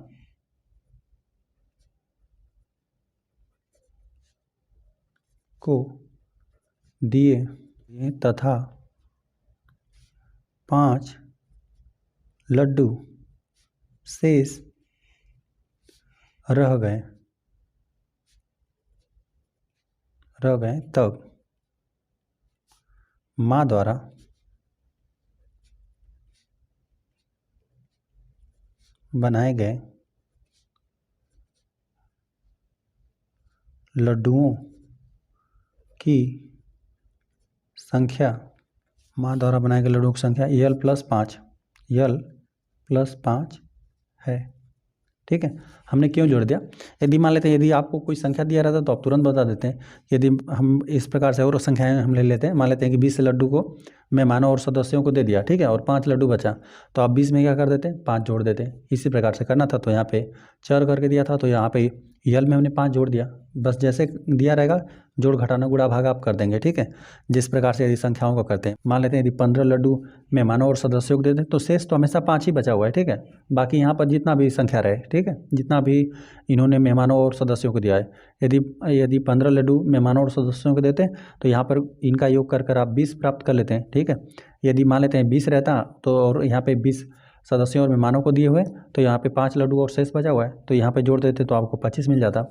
को दिए तथा 5 लड्डू शेष रह गए, तब माँ द्वारा बनाए गए लड्डुओं की संख्या, माँ द्वारा बनाए गए लड्डुओं की संख्या यल प्लस 5 है, ठीक है। हमने क्यों जोड़ दिया, यदि मान लेते हैं यदि आपको कोई संख्या दिया रहता तो आप तुरंत बता देते हैं। यदि हम इस प्रकार से और संख्याएं हम ले लेते हैं, मान लेते हैं कि 20 लड्डू को मेहमानों और सदस्यों को दे दिया, ठीक है, और 5 लड्डू बचा, तो आप 20 में क्या कर देते हैं, 5 जोड़ देते हैं। इसी प्रकार से करना था, तो यहाँ पे चर करके दिया था, तो यहाँ पे यल में हमने 5 जोड़ दिया, बस जैसे दिया रहेगा जोड़ घटाना गुणा भाग आप कर देंगे, ठीक है। जिस प्रकार से यदि संख्याओं को करते हैं, मान लेते हैं यदि 15 लड्डू मेहमानों और सदस्यों को दे दें, तो शेष तो हमेशा 5 ही बचा हुआ है, ठीक है। बाकी यहाँ पर जितना भी संख्या रहे, ठीक है, जितना भी इन्होंने मेहमानों और सदस्यों को दिया है, यदि 15 लड्डू मेहमानों और सदस्यों को देते हैं, तो यहाँ पर इनका योग कर आप 20 प्राप्त कर लेते हैं, ठीक है। यदि मान लेते हैं 20 रहता, तो और यहाँ पे 20 सदस्यों और मेहमानों को दिए हुए, तो यहाँ पे 5 लड्डू और शेष बचा हुआ है, तो यहाँ पे जोड़ देते तो आपको 25 मिल जाता।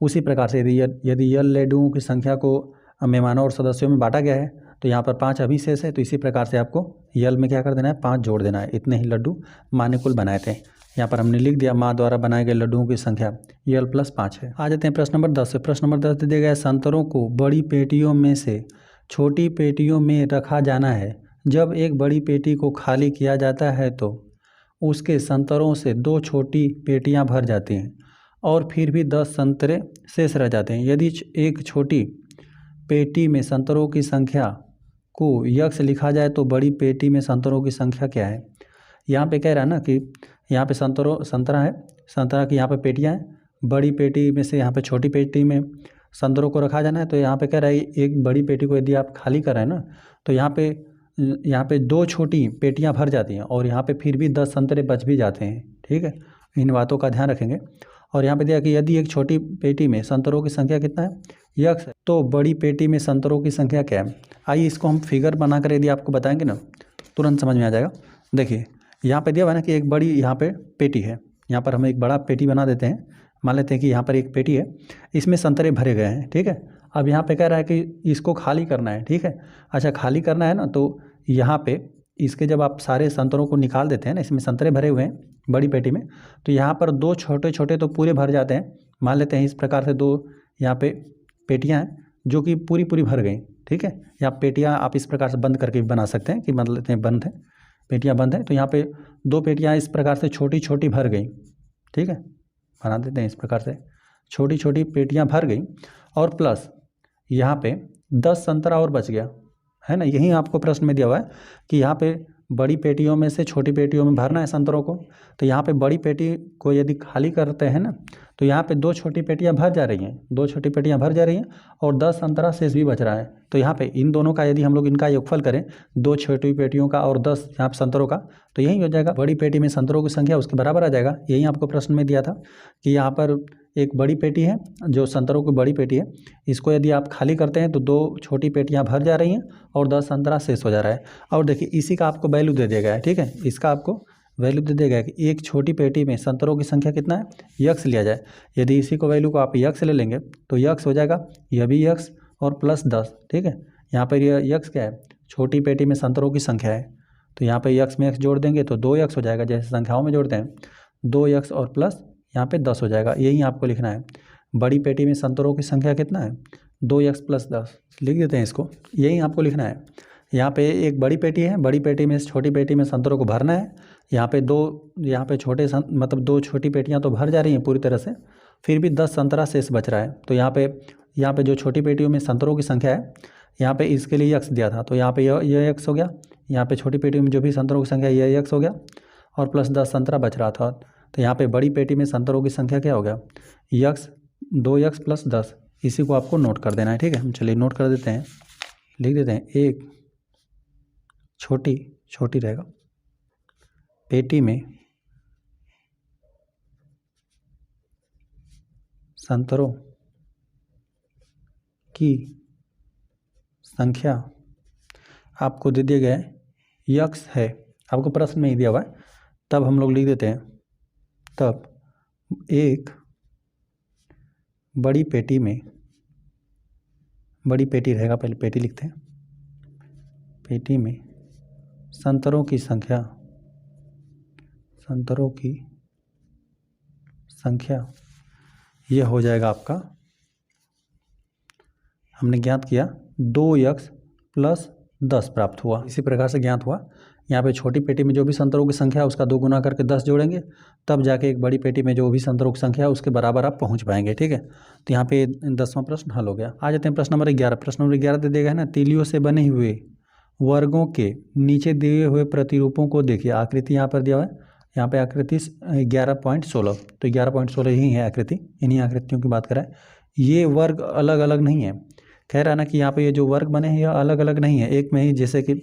उसी प्रकार से यदि यल लड्डुओं की संख्या को मेहमानों और सदस्यों में बांटा गया है, तो यहाँ पर 5 अभी शेष है, तो इसी प्रकार से आपको यल में क्या कर देना है, 5 जोड़ देना है। इतने ही लड्डू माँ ने कुल बनाए थे। यहाँ पर हमने लिख दिया माँ द्वारा बनाए गए लड्डुओं की संख्या यल प्लस 5 है। आ जाते हैं प्रश्न नंबर 10 से। प्रश्न नंबर 10 दिया गया है, संतरों को बड़ी पेटियों में से छोटी पेटियों में रखा जाना है। जब एक बड़ी पेटी को खाली किया जाता है तो उसके संतरों से 2 छोटी पेटियां भर जाती हैं और फिर भी 10 संतरे शेष रह जाते हैं। यदि एक छोटी पेटी में संतरों की संख्या को यक्ष लिखा जाए तो बड़ी पेटी में संतरों की संख्या क्या है। यहाँ पे कह रहा है ना कि यहाँ पे संतरा है, संतरा की यहाँ पे पेटियाँ हैं, बड़ी पेटी में से यहाँ पे छोटी पेटी में संतरों को रखा जाना है। तो यहाँ पे कह रहा है एक बड़ी पेटी को यदि आप खाली कर रहे हैं ना, तो यहाँ पे 2 छोटी पेटियाँ भर जाती हैं और यहाँ पे फिर भी 10 संतरे बच भी जाते हैं, ठीक है। इन बातों का ध्यान रखेंगे। और यहाँ पे दिया कि यदि एक छोटी पेटी में संतरों की संख्या कितना है, यक्ष है, तो बड़ी पेटी में संतरों की संख्या क्या है। आइए इसको हम फिगर बनाकर यदि आपको बताएंगे ना, तुरंत समझ में आ जाएगा। देखिए यहाँ पे दिया हुआ है ना कि एक बड़ी यहाँ पे पेटी है, यहाँ पर हम एक बड़ा पेटी बना देते हैं। मान लेते हैं कि यहाँ पर एक पेटी है, इसमें संतरे भरे गए हैं, ठीक है। अब यहाँ पे कह रहा है कि इसको खाली करना है, ठीक है। अच्छा, खाली करना है ना, तो यहाँ पे इसके जब आप सारे संतरों को निकाल देते हैं ना, इसमें संतरे भरे हुए हैं बड़ी पेटी में, तो यहाँ पर 2 छोटे छोटे तो पूरे भर जाते हैं। मान लेते हैं इस प्रकार से 2 यहाँ पे पेटियाँ हैं जो कि पूरी भर गई, ठीक है। यहाँ पेटियाँ आप इस प्रकार से बंद करके भी बना सकते हैं कि मान लेते हैं बंद है, पेटियाँ बंद है, तो यहाँ पे 2 पेटियाँ इस प्रकार से छोटी छोटी भर गई, ठीक है। बना देते हैं इस प्रकार से छोटी छोटी पेटियाँ भर गई और प्लस यहाँ पे 10 संतरा और बच गया, है ना। यही आपको प्रश्न में दिया हुआ है कि यहाँ पे बड़ी पेटियों में से छोटी पेटियों में भरना है संतरों को। तो यहाँ पे बड़ी पेटी को यदि खाली करते हैं ना, तो यहाँ पे 2 छोटी पेटियाँ भर जा रही हैं, 2 छोटी पेटियाँ भर जा रही हैं और 10 संतरा शेष भी बच रहा है। तो यहाँ पे इन दोनों का यदि हम लोग इनका योगफल करें, 2 छोटी पेटियों का और 10 यहाँ पे संतरों का, तो यही हो जाएगा बड़ी पेटी में संतरों की संख्या उसके बराबर आ जाएगा। यही आपको प्रश्न में दिया था कि यहाँ पर एक बड़ी पेटी है जो संतरों की बड़ी पेटी है, इसको यदि आप खाली करते हैं तो 2 छोटी पेटियाँ भर जा रही हैं और 10 संतरा शेष हो जा रहा है। और देखिए इसी का आपको वैल्यू दे दिया गया है, ठीक है, इसका आपको वैल्यू दे दिया गया है कि एक छोटी पेटी में संतरों की संख्या कितना है, यक्स लिया जाए। यदि इसी को वैल्यू को आप यक्स ले लेंगे तो यक्स हो जाएगा, यह भी यक्स और प्लस 10, ठीक है। यहाँ पर यह यक्स क्या है, छोटी पेटी में संतरों की संख्या है, तो यहाँ पे यक्स में एक्स जोड़ देंगे तो 2x हो जाएगा, जैसे संख्याओं में जोड़ते हैं 2x और प्लस यहाँ पे 10 हो जाएगा। यही आपको लिखना है, बड़ी पेटी में संतरों की संख्या कितना है, 2x प्लस 10 लिख देते हैं इसको, यही आपको लिखना है। यहाँ पे एक बड़ी पेटी है, बड़ी पेटी में छोटी पेटी में संतरों को भरना है। यहाँ पे 2 छोटे मतलब 2 छोटी पेटियाँ तो भर जा रही हैं पूरी तरह से, फिर भी 10 संतरा शेष बच रहा है। तो यहाँ पे जो छोटी पेटियों में संतरों की संख्या है, यहाँ पे इसके लिए यक्स दिया था, तो यहाँ पे यह यक्स हो गया। यहाँ पे छोटी पेटी में जो भी संतरों की संख्या है यह यक्स हो गया और प्लस 10 संतरा बच रहा था। तो यहाँ पे बड़ी पेटी में संतरों की संख्या क्या हो गया, यक्स, 2x प्लस 10। इसी को आपको नोट कर देना है, ठीक है। हम चलिए नोट कर देते हैं, लिख देते हैं, एक छोटी रहेगा पेटी में संतरों की संख्या आपको दे दिया गया है, यक्स है, आपको प्रश्न में ही दिया हुआ है। तब हम लोग लिख देते हैं, तब एक बड़ी पेटी में, बड़ी पेटी रहेगा, पहले पेटी लिखते हैं, पेटी में संतरों की संख्या यह हो जाएगा आपका, हमने ज्ञात किया 2x प्लस 10 प्राप्त हुआ। इसी प्रकार से ज्ञात हुआ, यहाँ पे छोटी पेटी में जो भी संतरों की संख्या है उसका 2 गुना करके 10 जोड़ेंगे, तब जाके एक बड़ी पेटी में जो भी संतरों की संख्या है उसके बराबर आप पहुँच पाएंगे, ठीक है। तो यहाँ पे 10वां प्रश्न हल हो गया। आ जाते हैं प्रश्न नंबर 11। प्रश्न नंबर 11 दे देगा है ना, तीलियों से बने हुए वर्गों के नीचे दिए हुए प्रतिरूपों को देखिए। आकृति यहाँ पर दिया हुआ है, यहाँ पे आकृति 11.16, तो 11.16 ही है आकृति, इन्हीं आकृतियों की बात कर रहा है। ये वर्ग अलग अलग नहीं है, कह रहा है ना कि यहाँ पे ये जो वर्ग बने हैं यह अलग अलग नहीं है, एक में ही। जैसे कि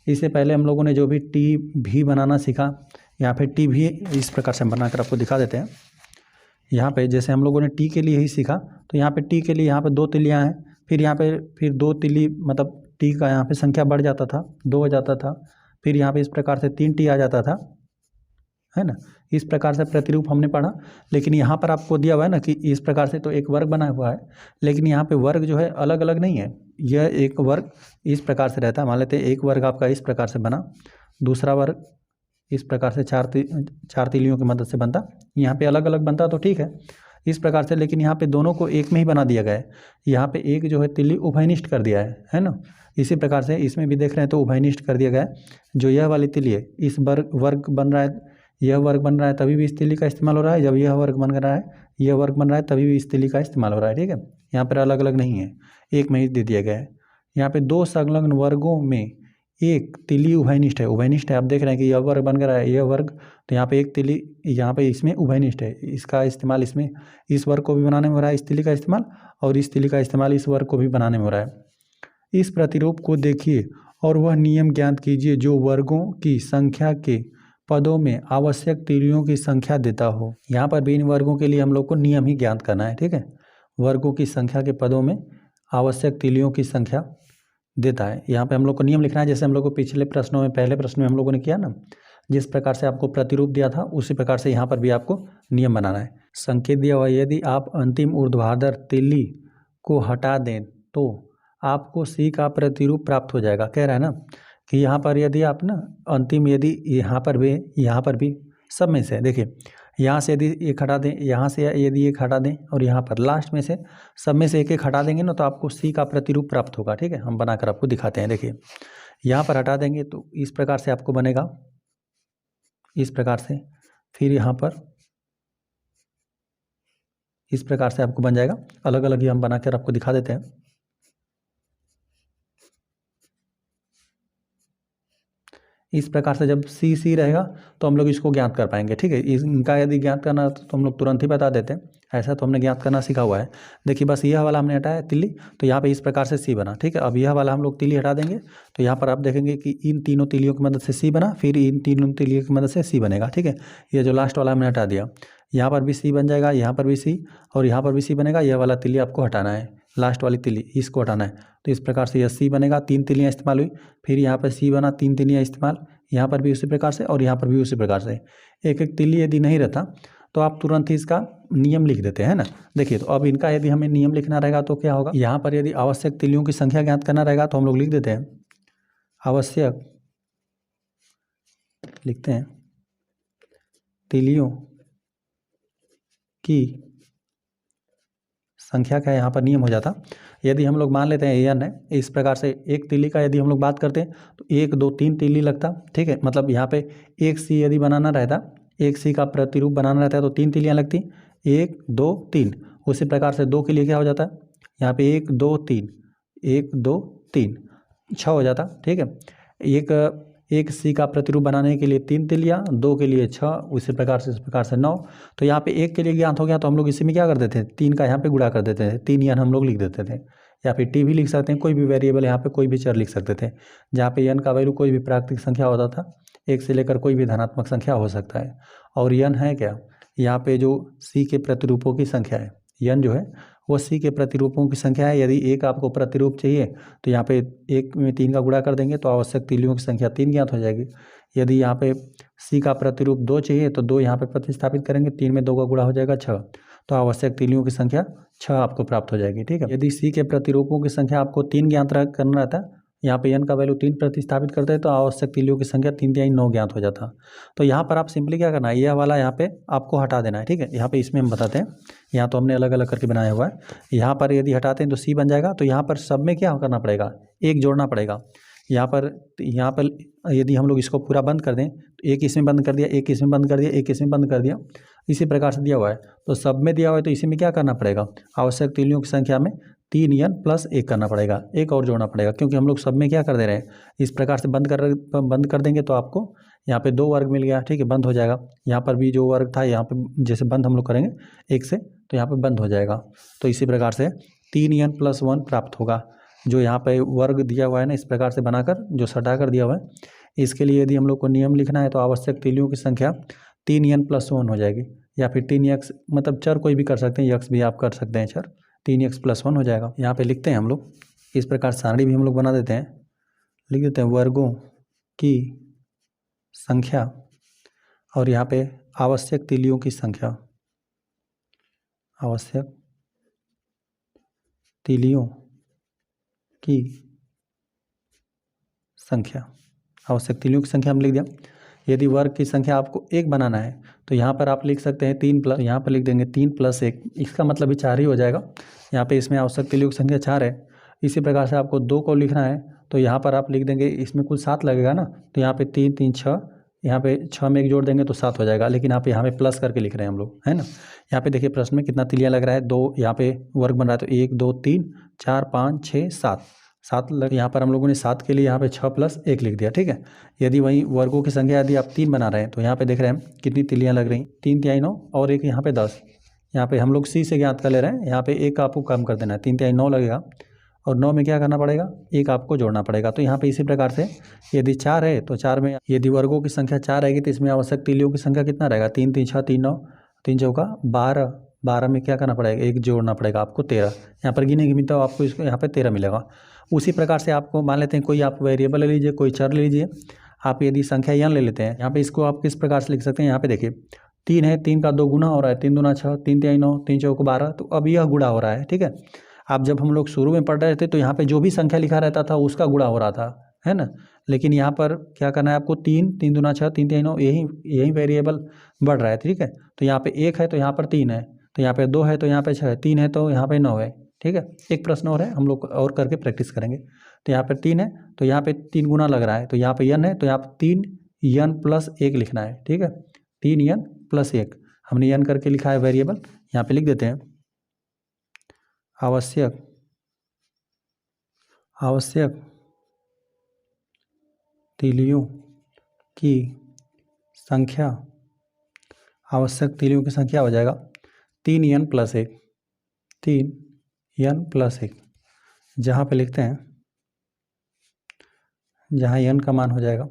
इससे पहले हम लोगों ने जो भी टी भी बनाना सीखा, यहाँ पे टी भी इस प्रकार से बनाकर आपको दिखा देते हैं। यहाँ पे जैसे हम लोगों ने टी के लिए ही सीखा, तो यहाँ पे टी के लिए यहाँ पे 2 तिलियाँ हैं, फिर यहाँ पे फिर 2 तिली मतलब टी का यहाँ पे संख्या बढ़ जाता था, 2 हो जाता था, फिर यहाँ पे इस प्रकार से 3 टी आ जाता था, है ना। इस प्रकार से प्रतिरूप हमने पढ़ा। लेकिन यहाँ पर आपको दिया हुआ है ना कि इस प्रकार से तो एक वर्ग बना हुआ है, लेकिन यहाँ पे वर्ग जो है अलग अलग नहीं है। यह एक वर्ग इस प्रकार से रहता है, मान लेते हैं एक वर्ग आपका इस प्रकार से बना, दूसरा वर्ग इस प्रकार से चार तीलियों की मदद से बनता, यहाँ पे अलग अलग बनता तो ठीक है इस प्रकार से, लेकिन यहाँ पे दोनों को एक में ही बना दिया गया है। यहाँ पे एक जो है तिल्ली उभयनिष्ठ कर दिया है ना। इसी प्रकार से इसमें भी देख रहे हैं तो उभयनिष्ठ कर दिया गया है। जो यह वाली तिल्ली है, इस वर्ग बन रहा है, यह वर्ग बन रहा है तभी भी इस तिल्ली का इस्तेमाल हो रहा है, जब यह वर्ग बन रहा है, यह वर्ग बन रहा है तभी भी इस तिल्ली का इस्तेमाल हो रहा है, ठीक है। यहाँ पर अलग अलग नहीं है, एक में ही दे दिया गया है। यहाँ पे 2 संलग्न वर्गों में एक तिल्ली उभयनिष्ठ है, उभयनिष्ठ है, आप देख रहे हैं कि यह वर्ग बन रहा है, यह वर्ग, तो यहाँ पे एक तिल्ली, यहाँ पे इसमें उभयनिष्ठ है, इसका इस्तेमाल इसमें इस वर्ग को भी बनाने में हो रहा है, इस तिल्ली का इस्तेमाल, और इस तिल्ली का इस्तेमाल इस वर्ग को भी बनाने में हो रहा है। इस प्रतिरूप को देखिए और वह नियम ज्ञात कीजिए जो वर्गों की संख्या के पदों में आवश्यक तिलियों की संख्या देता हो। यहाँ पर भी इन वर्गों के लिए हम लोग को नियम ही ज्ञात करना है, ठीक है। वर्गों की संख्या के पदों में आवश्यक तिलियों की संख्या देता है, यहाँ पे हम लोग को नियम लिखना है। जैसे हम लोग को पिछले प्रश्नों में, पहले प्रश्न में हम लोगों ने किया ना, जिस प्रकार से आपको प्रतिरूप दिया था उसी प्रकार से यहाँ पर भी आपको नियम बनाना है। संकेत दिया हुआ, यदि आप अंतिम ऊर्ध्वाधर तिल्ली को हटा दें तो आपको सी का प्रतिरूप प्राप्त हो जाएगा। कह रहा है ना कि यहाँ पर यदि आप ना अंतिम, यदि यहाँ पर भी सब में से देखिए, यहाँ से यदि एक हटा दें, यहाँ से यदि एक हटा दें, और यहाँ पर लास्ट में से सब में से एक एक हटा देंगे ना, तो आपको सी का प्रतिरूप प्राप्त होगा, ठीक है। हम बनाकर आपको दिखाते हैं, देखिए यहाँ पर हटा देंगे तो इस प्रकार से आपको बनेगा, इस प्रकार से, फिर यहाँ पर इस प्रकार से आपको बन जाएगा। अलग अलग ही हम बनाकर आपको दिखा देते हैं। इस प्रकार से जब सी सी रहेगा तो हम लोग इसको ज्ञात कर पाएंगे, ठीक है। इनका यदि ज्ञात करना तो हम लोग तुरंत ही बता देते हैं, ऐसा तो हमने ज्ञात करना सीखा हुआ है। देखिए बस यह वाला हमने हटाया तिल्ली, तो यहाँ पे इस प्रकार से सी बना, ठीक है। अब यह वाला हम लोग तिल्ली हटा देंगे तो यहाँ पर आप देखेंगे कि इन तीनों तिल्लियों की मदद से सी बना, फिर इन तीनों तिल्लियों की मदद से सी बनेगा, ठीक है। ये जो लास्ट वाला हमने हटा दिया, यहाँ पर भी सी बन जाएगा, यहाँ पर भी सी और यहाँ पर भी सी बनेगा। यह वाला तिल्ली आपको हटाना है, लास्ट वाली तिल्ली इसको हटाना है। तो इस प्रकार से यह सी बनेगा, 3 तिल्लियाँ इस्तेमाल हुई, फिर यहाँ पर सी बना, 3 तिल्लियाँ इस्तेमाल, यहाँ पर भी उसी प्रकार से और यहाँ पर भी उसी प्रकार से। एक एक तिल्ली यदि नहीं रहता तो आप तुरंत ही इसका नियम लिख देते हैं ना। देखिए तो अब इनका यदि हमें नियम लिखना रहेगा तो क्या होगा, यहाँ पर यदि आवश्यक तिल्लियों की संख्या ज्ञात करना रहेगा तो हम लोग लिख देते हैं आवश्यक, लिखते हैं तिल्लियों की संख्या का यहाँ पर नियम हो जाता। यदि हम लोग मान लेते हैं एन है, इस प्रकार से एक तिल्ली का यदि हम लोग बात करते हैं तो 1 2 3 तिल्ली लगता, ठीक है। मतलब यहाँ पे एक सी यदि बनाना रहता, एक सी का प्रतिरूप बनाना रहता है तो 3 तिल्लियाँ लगती, 1 2 3। उसी प्रकार से 2 के लिए क्या हो जाता है, यहाँ पे 1 2 3, 1 2 3, 6 हो जाता, ठीक है। एक सी का प्रतिरूप बनाने के लिए 3 तिल्लियाँ, 2 के लिए 6, उसी प्रकार से इस प्रकार से 9। तो यहाँ पे 1 के लिए ज्ञात हो गया तो हम लोग इसी में क्या कर देते हैं, 3 का यहाँ पे गुणा कर देते थे, 3 एन हम लोग लिख देते थे। या फिर टी भी लिख सकते हैं, कोई भी वेरिएबल यहाँ पे कोई भी चर लिख सकते थे, जहाँ पे एन का वैल्यू कोई भी प्राकृतिक संख्या होता था, 1 से लेकर कोई भी धनात्मक संख्या हो सकता है। और एन है क्या, यहाँ पे जो सी के प्रतिरूपों की संख्या है, एन जो है वो सी के प्रतिरूपों की संख्या है। यदि एक आपको प्रतिरूप चाहिए तो यहाँ पे 1 में 3 का गुणा कर देंगे तो आवश्यक तिल्लियों की संख्या 3 ज्ञात हो जाएगी। यदि यहाँ पे सी का प्रतिरूप 2 चाहिए तो 2 यहाँ पे प्रतिस्थापित करेंगे, 3 में 2 का गुणा हो जाएगा 6, तो आवश्यक तिल्लियों की संख्या 6 आपको प्राप्त हो जाएगी, ठीक है। यदि सी के प्रतिरूपों की संख्या आपको 3 ज्ञात करना रहता है, यहाँ पे एन का वैल्यू 3 प्रतिस्थापित करते हैं तो आवश्यक तिल्लियों की संख्या 3 तिहाई 9 ज्ञात हो जाता। तो यहाँ पर आप सिंपली क्या करना है, यह वाला यहाँ पे आपको हटा देना है, ठीक है। यहाँ पे इसमें हम बताते हैं, यहाँ तो हमने अलग अलग करके बनाया हुआ है। यहाँ पर यदि हटाते हैं तो सी बन जाएगा, तो यहाँ पर सब में क्या करना पड़ेगा, 1 जोड़ना पड़ेगा। यहाँ पर यदि हम लोग इसको पूरा बंद कर दें तो एक इसमें बंद कर दिया, एक इसमें बंद कर दिया, एक इसमें बंद कर दिया, इसी प्रकार से दिया हुआ है। तो सब में दिया हुआ है तो इसी में क्या करना पड़ेगा, आवश्यक तिल्लियों की संख्या में 3 एन प्लस 1 करना पड़ेगा, एक और जोड़ना पड़ेगा, क्योंकि हम लोग सब में क्या कर दे रहे हैं, इस प्रकार से बंद कर देंगे तो आपको यहाँ पे 2 वर्ग मिल गया, ठीक है, बंद हो जाएगा। यहाँ पर भी जो वर्ग था यहाँ पे जैसे बंद हम लोग करेंगे 1 से तो यहाँ पे बंद हो जाएगा। तो इसी प्रकार से 3 एन प्लस 1 प्राप्त होगा। जो यहाँ पे वर्ग दिया हुआ है ना, इस प्रकार से बनाकर जो सटा कर दिया हुआ है, इसके लिए यदि हम लोग को नियम लिखना है तो आवश्यक तिल्लियों की संख्या 3 एन प्लस 1 हो जाएगी, या फिर 3 एक्स, मतलब चर कोई भी कर सकते हैं, एक्स भी आप कर सकते हैं चर, 3 एक्स प्लस 1 हो जाएगा। यहाँ पे लिखते हैं हम लोग, इस प्रकार सारणी भी हम लोग बना देते हैं, लिख देते हैं वर्गों की संख्या और यहाँ पे आवश्यक तिल्लियों की संख्या, आवश्यक तिल्लियों की संख्या, आवश्यक तिल्लियों की संख्या हम लिख दिया। यदि वर्ग की संख्या आपको 1 बनाना है तो यहाँ पर आप लिख सकते हैं 3 प्लस, यहाँ पर लिख देंगे 3 प्लस 1, इसका मतलब भी 4 ही हो जाएगा। यहाँ पे इसमें आवश्यक तिल्लियों की संख्या 4 है। इसी प्रकार से आपको 2 को लिखना है तो यहाँ पर आप लिख देंगे, इसमें कुल 7 लगेगा ना, तो यहाँ पे 3 3 6, यहाँ पे 6 में 1 जोड़ देंगे तो 7 हो जाएगा, लेकिन आप यहाँ पे प्लस करके लिख रहे हैं हम लोग, है ना। यहाँ पे देखिए प्रश्न में कितना तिल्लियाँ लग रहा है, 2, यहाँ पे वर्ग बन रहा है तो 1 2 3 4 5 6 7 लग, यहाँ पर हम लोगों ने 7 के लिए यहाँ पे 6 प्लस 1 लिख दिया, ठीक है। यदि वही वर्गों की संख्या यदि आप 3 बना रहे हैं तो यहाँ पे देख रहे हैं कितनी तिल्लियाँ लग रही, 3 तिहाई 9 और एक यहाँ पे 10। यहाँ पे हम लोग सी से ज्ञात कर ले रहे हैं, यहाँ पे 1 आपको कम कर देना है, 3 तिहाई 9 लगेगा और 9 में क्या करना पड़ेगा, 1 आपको जोड़ना पड़ेगा। तो यहाँ पे इसी प्रकार से यदि 4 है तो 4 में यदि वर्गों की संख्या 4 रहेगी तो इसमें आवश्यक तिल्लियों की संख्या कितना रहेगा, 3 3 6 3 9, 3 चौका 12, 12 में क्या करना पड़ेगा, 1 जोड़ना पड़ेगा आपको 13। यहाँ पर गिनेंगे भी तो आपको इसको यहाँ पे 13 मिलेगा। उसी प्रकार से आपको मान लेते हैं कोई आप वेरिएबल ले लीजिए, कोई चर ले लीजिए, आप यदि संख्या एन ले लेते हैं, यहाँ पे इसको आप किस प्रकार से लिख सकते हैं, यहाँ पे देखिए 3 है, 3 का 2 गुना हो रहा है, 3 दूना 6, 3 तिहाई 9, 3 चौको 12, तो अब यह गुणा हो रहा है, ठीक है। आप जब हम लोग शुरू में पढ़ रहे थे तो यहाँ पे जो भी संख्या लिखा रहता था उसका गुणा हो रहा था, है ना। लेकिन यहाँ पर क्या करना है आपको, 3 3 दूना 6, 3 तिहाई 9, यही वेरिएबल बढ़ रहा है, ठीक है। तो यहाँ पे 1 है तो यहाँ पर 3 है, तो यहाँ पे 2 है तो यहाँ पे 6 है, 3 है तो यहाँ पे 9 है, ठीक है। एक प्रश्न और है, हम लोग और करके प्रैक्टिस करेंगे। तो यहाँ पर 3 है तो यहाँ पे 3 गुना लग रहा है, तो यहाँ पे एन है तो यहाँ पे 3 एन प्लस 1 लिखना है, ठीक है। 3 एन प्लस 1 हमने एन करके लिखा है वेरिएबल, यहाँ पे लिख देते हैं आवश्यक तिल्लियों की संख्या, आवश्यक तीलियों की संख्या हो जाएगा 3n + 1, 3n + 1, जहाँ पे लिखते हैं, जहाँ n का मान हो जाएगा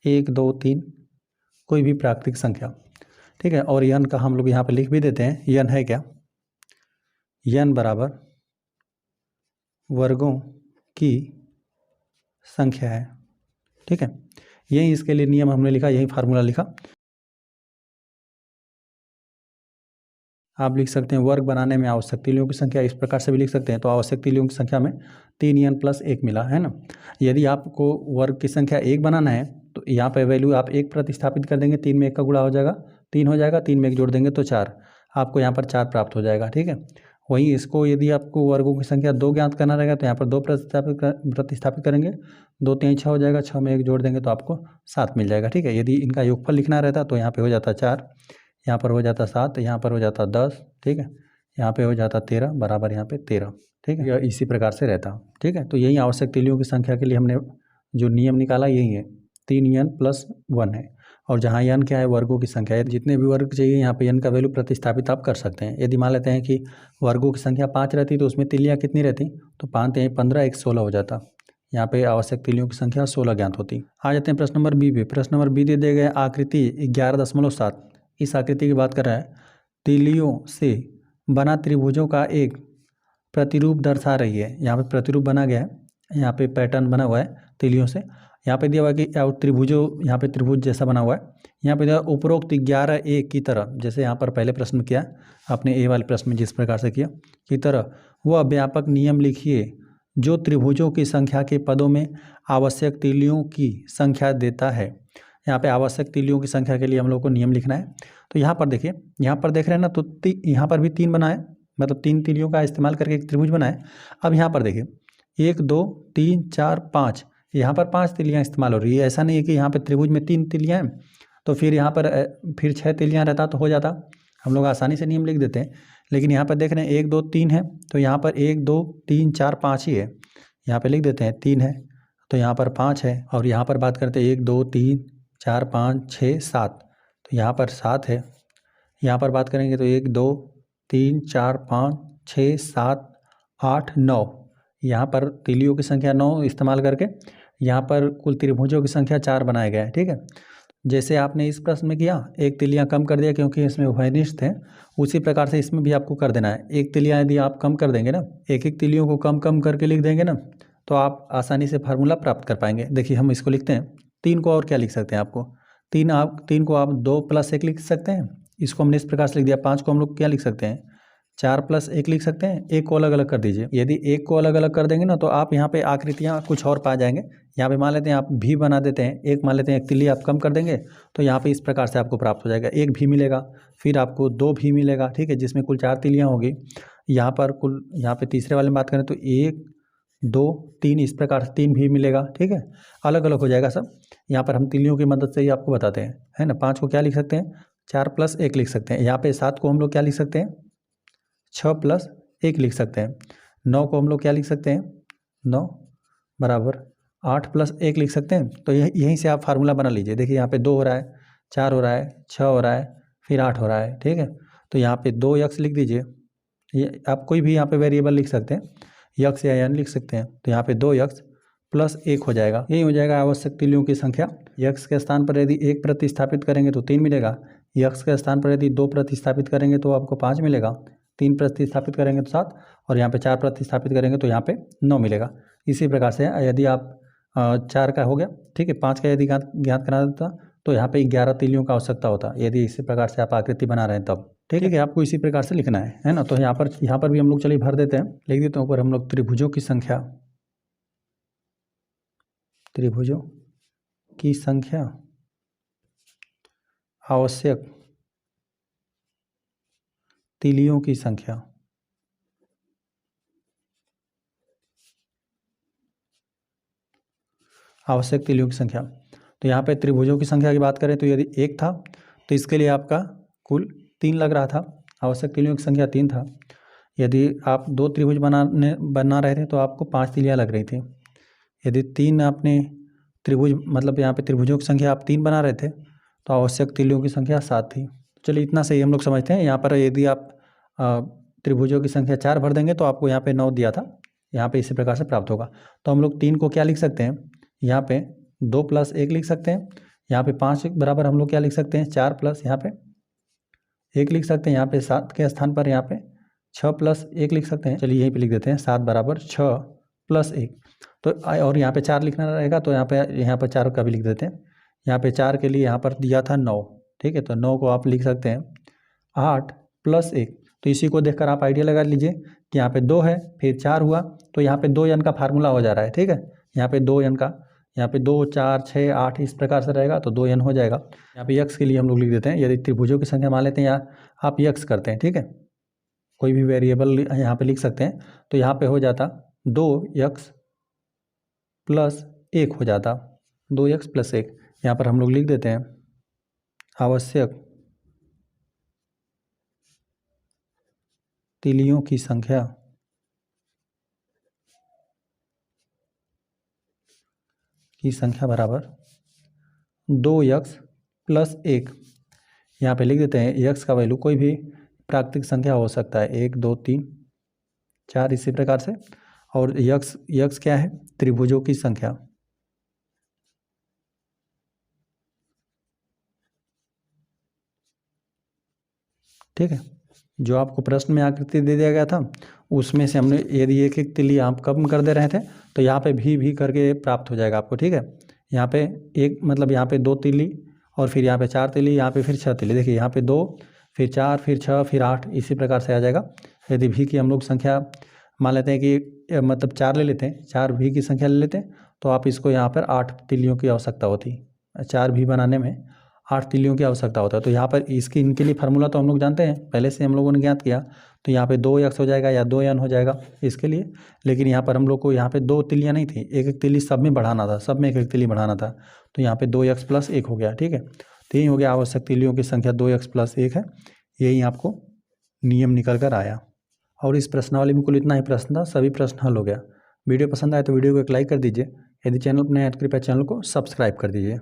1, 2, 3, कोई भी प्राकृतिक संख्या, ठीक है। और n का हम लोग यहाँ पे लिख भी देते हैं, n है क्या, n बराबर वर्गों की संख्या है, ठीक है। यही इसके लिए नियम हमने लिखा, यही फार्मूला लिखा। आप लिख सकते हैं वर्ग बनाने में आवश्यक तीलियों की संख्या, इस प्रकार से भी लिख सकते हैं। तो आवश्यक तीलियों की संख्या में 3n + 1 मिला है ना। यदि आपको वर्ग की संख्या 1 बनाना है तो यहाँ पे वैल्यू आप 1 प्रतिस्थापित कर देंगे, 3 में 1 का गुणा हो जाएगा, 3 हो जाएगा, 3 में 1 जोड़ देंगे तो 4, आपको यहाँ पर 4 प्राप्त हो जाएगा, ठीक है। वहीं इसको यदि आपको वर्गों की संख्या 2 ज्ञात करना रहेगा तो यहाँ पर 2 प्रतिस्थापित करेंगे, 2 3 6 हो जाएगा, 6 में 1 जोड़ देंगे तो आपको 7 मिल जाएगा, ठीक है। यदि इनका योगफल लिखना रहता तो यहाँ पे हो जाता 4, यहाँ पर हो जाता 7, यहाँ पर हो जाता 10, ठीक है, यहाँ पे हो जाता 13 बराबर यहाँ पे 13, ठीक है। यह इसी प्रकार से रहता, ठीक है। तो यही आवश्यक तीलियों की संख्या के लिए हमने जो नियम निकाला यही है, 3n + 1 है। और जहाँ n क्या है, वर्गों की संख्या है, जितने भी वर्ग चाहिए यहाँ पे n का वैल्यू प्रतिस्थापित आप कर सकते हैं। यदि मान लेते हैं कि वर्गों की संख्या 5 रहती तो उसमें तीलियाँ कितनी रहती, तो 5 × 15 = 16 हो जाता। यहाँ पे आवश्यक तीलियों की संख्या 16 ज्ञात होती। आ जाते हैं प्रश्न नंबर बी पे। प्रश्न नंबर बी दे दिए गए आकृति 11.7, इस आकृति की बात कर रहा है, तीलियों से बना त्रिभुजों का एक प्रतिरूप दर्शा रही है। यहाँ पे प्रतिरूप बना गया है, यहाँ पे पैटर्न बना हुआ है तीलियों से। यहाँ पे दिया हुआ है कि त्रिभुजों, यहाँ पे त्रिभुज जैसा बना हुआ है। यहाँ पे दिया उपरोक्त 11a की तरह, जैसे यहाँ पर पहले प्रश्न में किया आपने, ए वाले प्रश्न में जिस प्रकार से किया की तरह, वह व्यापक नियम लिखिए जो त्रिभुजों की संख्या के पदों में आवश्यक तीलियों की संख्या देता है। यहाँ पे आवश्यक तीलियों की संख्या के लिए हम लोग को नियम लिखना है। तो यहाँ पर देखिए, यहाँ पर देख रहे हैं ना, तो यहाँ पर भी 3 बना है, मतलब 3 तीलियों का इस्तेमाल करके एक त्रिभुज बना है। अब यहाँ पर देखिए 1 2 3 4 5, यहाँ पर 5 तीलियाँ इस्तेमाल हो रही है। ऐसा नहीं है कि यहाँ पर त्रिभुज में 3 तीलियाँ हैं तो फिर यहाँ पर फिर 6 तीलियाँ रहता तो हो जाता, हम लोग आसानी से नियम लिख देते हैं। लेकिन यहाँ पर देख रहे हैं 1 2 3 है, तो यहाँ पर 1 2 3 4 5 ही है, यहाँ पर लिख देते हैं 3 है तो यहाँ पर 5 है। और यहाँ पर बात करते हैं 1 2 3 4 5 6 7, तो यहाँ पर 7 है। यहाँ पर बात करेंगे तो 1 2 3 4 5 6 7 8 9, यहाँ पर तीलियों की संख्या 9 इस्तेमाल करके यहाँ पर कुल त्रिभुजों की संख्या 4 बनाया गया है, ठीक है। जैसे आपने इस प्रश्न में किया, एक तीलियाँ कम कर दिया क्योंकि इसमें उभयनिष्ठ थे, उसी प्रकार से इसमें भी आपको कर देना है। एक तीलियाँ यदि आप कम कर देंगे ना, एक एक तीलियों को कम कम करके लिख देंगे ना, तो आप आसानी से फार्मूला प्राप्त कर पाएंगे। देखिए हम इसको लिखते हैं, 3 को और क्या लिख सकते हैं, आपको 3 को आप 2 + 1 लिख सकते हैं, इसको हमने इस प्रकार से लिख दिया। 5 को हम लोग क्या लिख सकते हैं, 4 + 1 लिख सकते हैं। 1 को अलग अलग कर दीजिए, यदि 1 को अलग अलग कर देंगे ना तो आप यहाँ पे आकृतियाँ कुछ और पा जाएंगे। यहाँ पे मान लेते हैं आप भी बना देते हैं, एक मान लेते हैं, एक तीली आप कम कर देंगे तो यहाँ पे इस प्रकार से आपको प्राप्त हो जाएगा, 1 भी मिलेगा, फिर आपको 2 भी मिलेगा, ठीक है, जिसमें कुल 4 तीलियाँ होगी। यहाँ पर कुल, यहाँ पे तीसरे वाले में बात करें तो 1 2 3, इस प्रकार से 3 भी मिलेगा, ठीक है, अलग अलग हो जाएगा सब। यहाँ पर हम तीलियों की मदद से ही आपको बताते हैं, है ना। 5 को क्या लिख सकते हैं, 4 + 1 लिख सकते हैं। यहाँ पे 7 को हम लोग क्या लिख सकते हैं, 6 + 1 लिख सकते हैं। 9 को हम लोग क्या लिख सकते हैं, 9 बराबर 8 + 1 लिख सकते हैं। तो यहीं से आप फार्मूला बना लीजिए। देखिए यहाँ पे 2 हो रहा है, 4 हो रहा है, 6 हो रहा है, फिर 8 हो रहा है, ठीक है। तो यहाँ पे 2 x लिख दीजिए, ये आप कोई भी यहाँ पे वेरिएबल लिख सकते हैं, x या n लिख सकते हैं। तो यहाँ पे 2x + 1 हो जाएगा, यही हो जाएगा आवश्यक तीलियों की संख्या। x के स्थान पर यदि 1 प्रतिस्थापित करेंगे तो 3 मिलेगा, x के स्थान पर यदि 2 प्रतिस्थापित करेंगे तो आपको 5 मिलेगा, 3 प्रतिस्थापित करेंगे तो 7, और यहाँ पे 4 प्रतिस्थापित करेंगे तो यहाँ पे 9 मिलेगा। इसी प्रकार से यदि आप 4 का हो गया, ठीक है, 5 का यदि ज्ञात करा देता तो यहाँ पे 11 तीलियों का आवश्यकता होता, यदि इसी प्रकार से आप आकृति बना रहे हैं तब, ठीक है। आपको इसी प्रकार से लिखना है ना। तो यहाँ पर भी हम लोग चलिए भर देते हैं, लिख देते हैं ऊपर हम लोग त्रिभुजों की संख्या, त्रिभुजों की संख्या आवश्यक तीलियों की संख्या, आवश्यक तीलियों की संख्या। तो यहाँ पे त्रिभुजों की संख्या की बात करें तो यदि 1 था तो इसके लिए आपका कुल 3 लग रहा था, आवश्यक तीलियों की संख्या 3 था। यदि आप 2 त्रिभुज बना रहे थे तो आपको 5 तीलियाँ लग रही थी। यदि 3 आपने त्रिभुज मतलब यहाँ पे त्रिभुजों की संख्या आप 3 बना रहे थे, तो आवश्यक तीलियों की संख्या 7 थी। चलिए इतना सही हम लोग समझते हैं। यहाँ पर यदि आप त्रिभुजों की संख्या 4 भर देंगे तो आपको यहाँ पे 9 दिया था, यहाँ पे इसी प्रकार से प्राप्त होगा। तो हम लोग 3 को क्या लिख सकते हैं, यहाँ पे 2 + 1 लिख सकते हैं। यहाँ पे 5 बराबर हम लोग क्या लिख सकते हैं, 4 + यहाँ पे 1 लिख सकते हैं। यहाँ पे 7 के स्थान पर यहाँ पे 6 + 1 लिख सकते हैं। चलिए यहीं पे लिख देते हैं 7 = 6 + 1। तो और यहाँ पे 4 लिखना रहेगा, तो यहाँ पर 4 का भी लिख देते हैं। यहाँ पे 4 के लिए यहाँ पर दिया था 9, ठीक है। तो 9 को आप लिख सकते हैं 8 + 1। तो इसी को देखकर आप आइडिया लगा लीजिए कि यहाँ पे 2 है, फिर 4 हुआ, तो यहाँ पे 2n का फार्मूला हो जा रहा है, ठीक है। यहाँ पे 2n का, यहाँ पे 2, 4, 6, 8 इस प्रकार से रहेगा, तो 2n हो जाएगा। यहाँ पे x के लिए हम लोग लिख देते हैं, यदि त्रिभुजों की संख्या मान लेते हैं या आप x करते हैं, ठीक है। कोई भी वेरिएबल यहाँ पे लिख सकते हैं। तो यहाँ पे हो जाता 2x + 1 हो जाता, 2x + 1। यहाँ पर हम लोग लिख देते हैं आवश्यक तीलियों की संख्या बराबर 2x + 1। यहाँ पे लिख देते हैं x का वैल्यू कोई भी प्राकृतिक संख्या हो सकता है, 1, 2, 3, 4 इसी प्रकार से। और x क्या है, त्रिभुजों की संख्या, ठीक है। जो आपको प्रश्न में आकृति दे दिया गया था उसमें से हमने यदि एक एक तिली आप कम कर दे रहे थे तो यहाँ पे भी करके प्राप्त हो जाएगा आपको, ठीक है। यहाँ पे एक मतलब यहाँ पे 2 तिली और फिर यहाँ पे 4 तिली, यहाँ पे फिर 6 तिली। देखिए यहाँ पे 2, फिर 4, फिर 6, फिर 8 इसी प्रकार से आ जाएगा। यदि भी की हम लोग संख्या मान लेते हैं कि मतलब 4 ले लेते हैं, 4 भी की संख्या ले लेते हैं, तो आप इसको यहाँ पर 8 तिलियों की आवश्यकता होती, 4 भी बनाने में 8 तिलियों की आवश्यकता होता है। तो यहाँ पर इनके लिए फार्मूला तो हम लोग जानते हैं, पहले से हम लोगों ने ज्ञात किया। तो यहाँ पे 2x हो जाएगा या 2n हो जाएगा इसके लिए। लेकिन यहाँ पर हम लोग को यहाँ पे 2 तिलियाँ नहीं थी, एक एक तिली सब में बढ़ाना था, सब में एक एक तिली बढ़ाना था। तो यहाँ पे 2x + 1 हो गया, ठीक है। तो यही हो गया, आवश्यक तिलियों की संख्या 2x + 1 है। यही आपको नियम निकल कर आया। और इस प्रश्नावली में कुल इतना ही प्रश्न था, सभी प्रश्न हल हो गया। वीडियो पसंद आए तो वीडियो को एक लाइक कर दीजिए। यदि चैनल पर नए हैं तो कृपया चैनल को सब्सक्राइब कर दीजिए।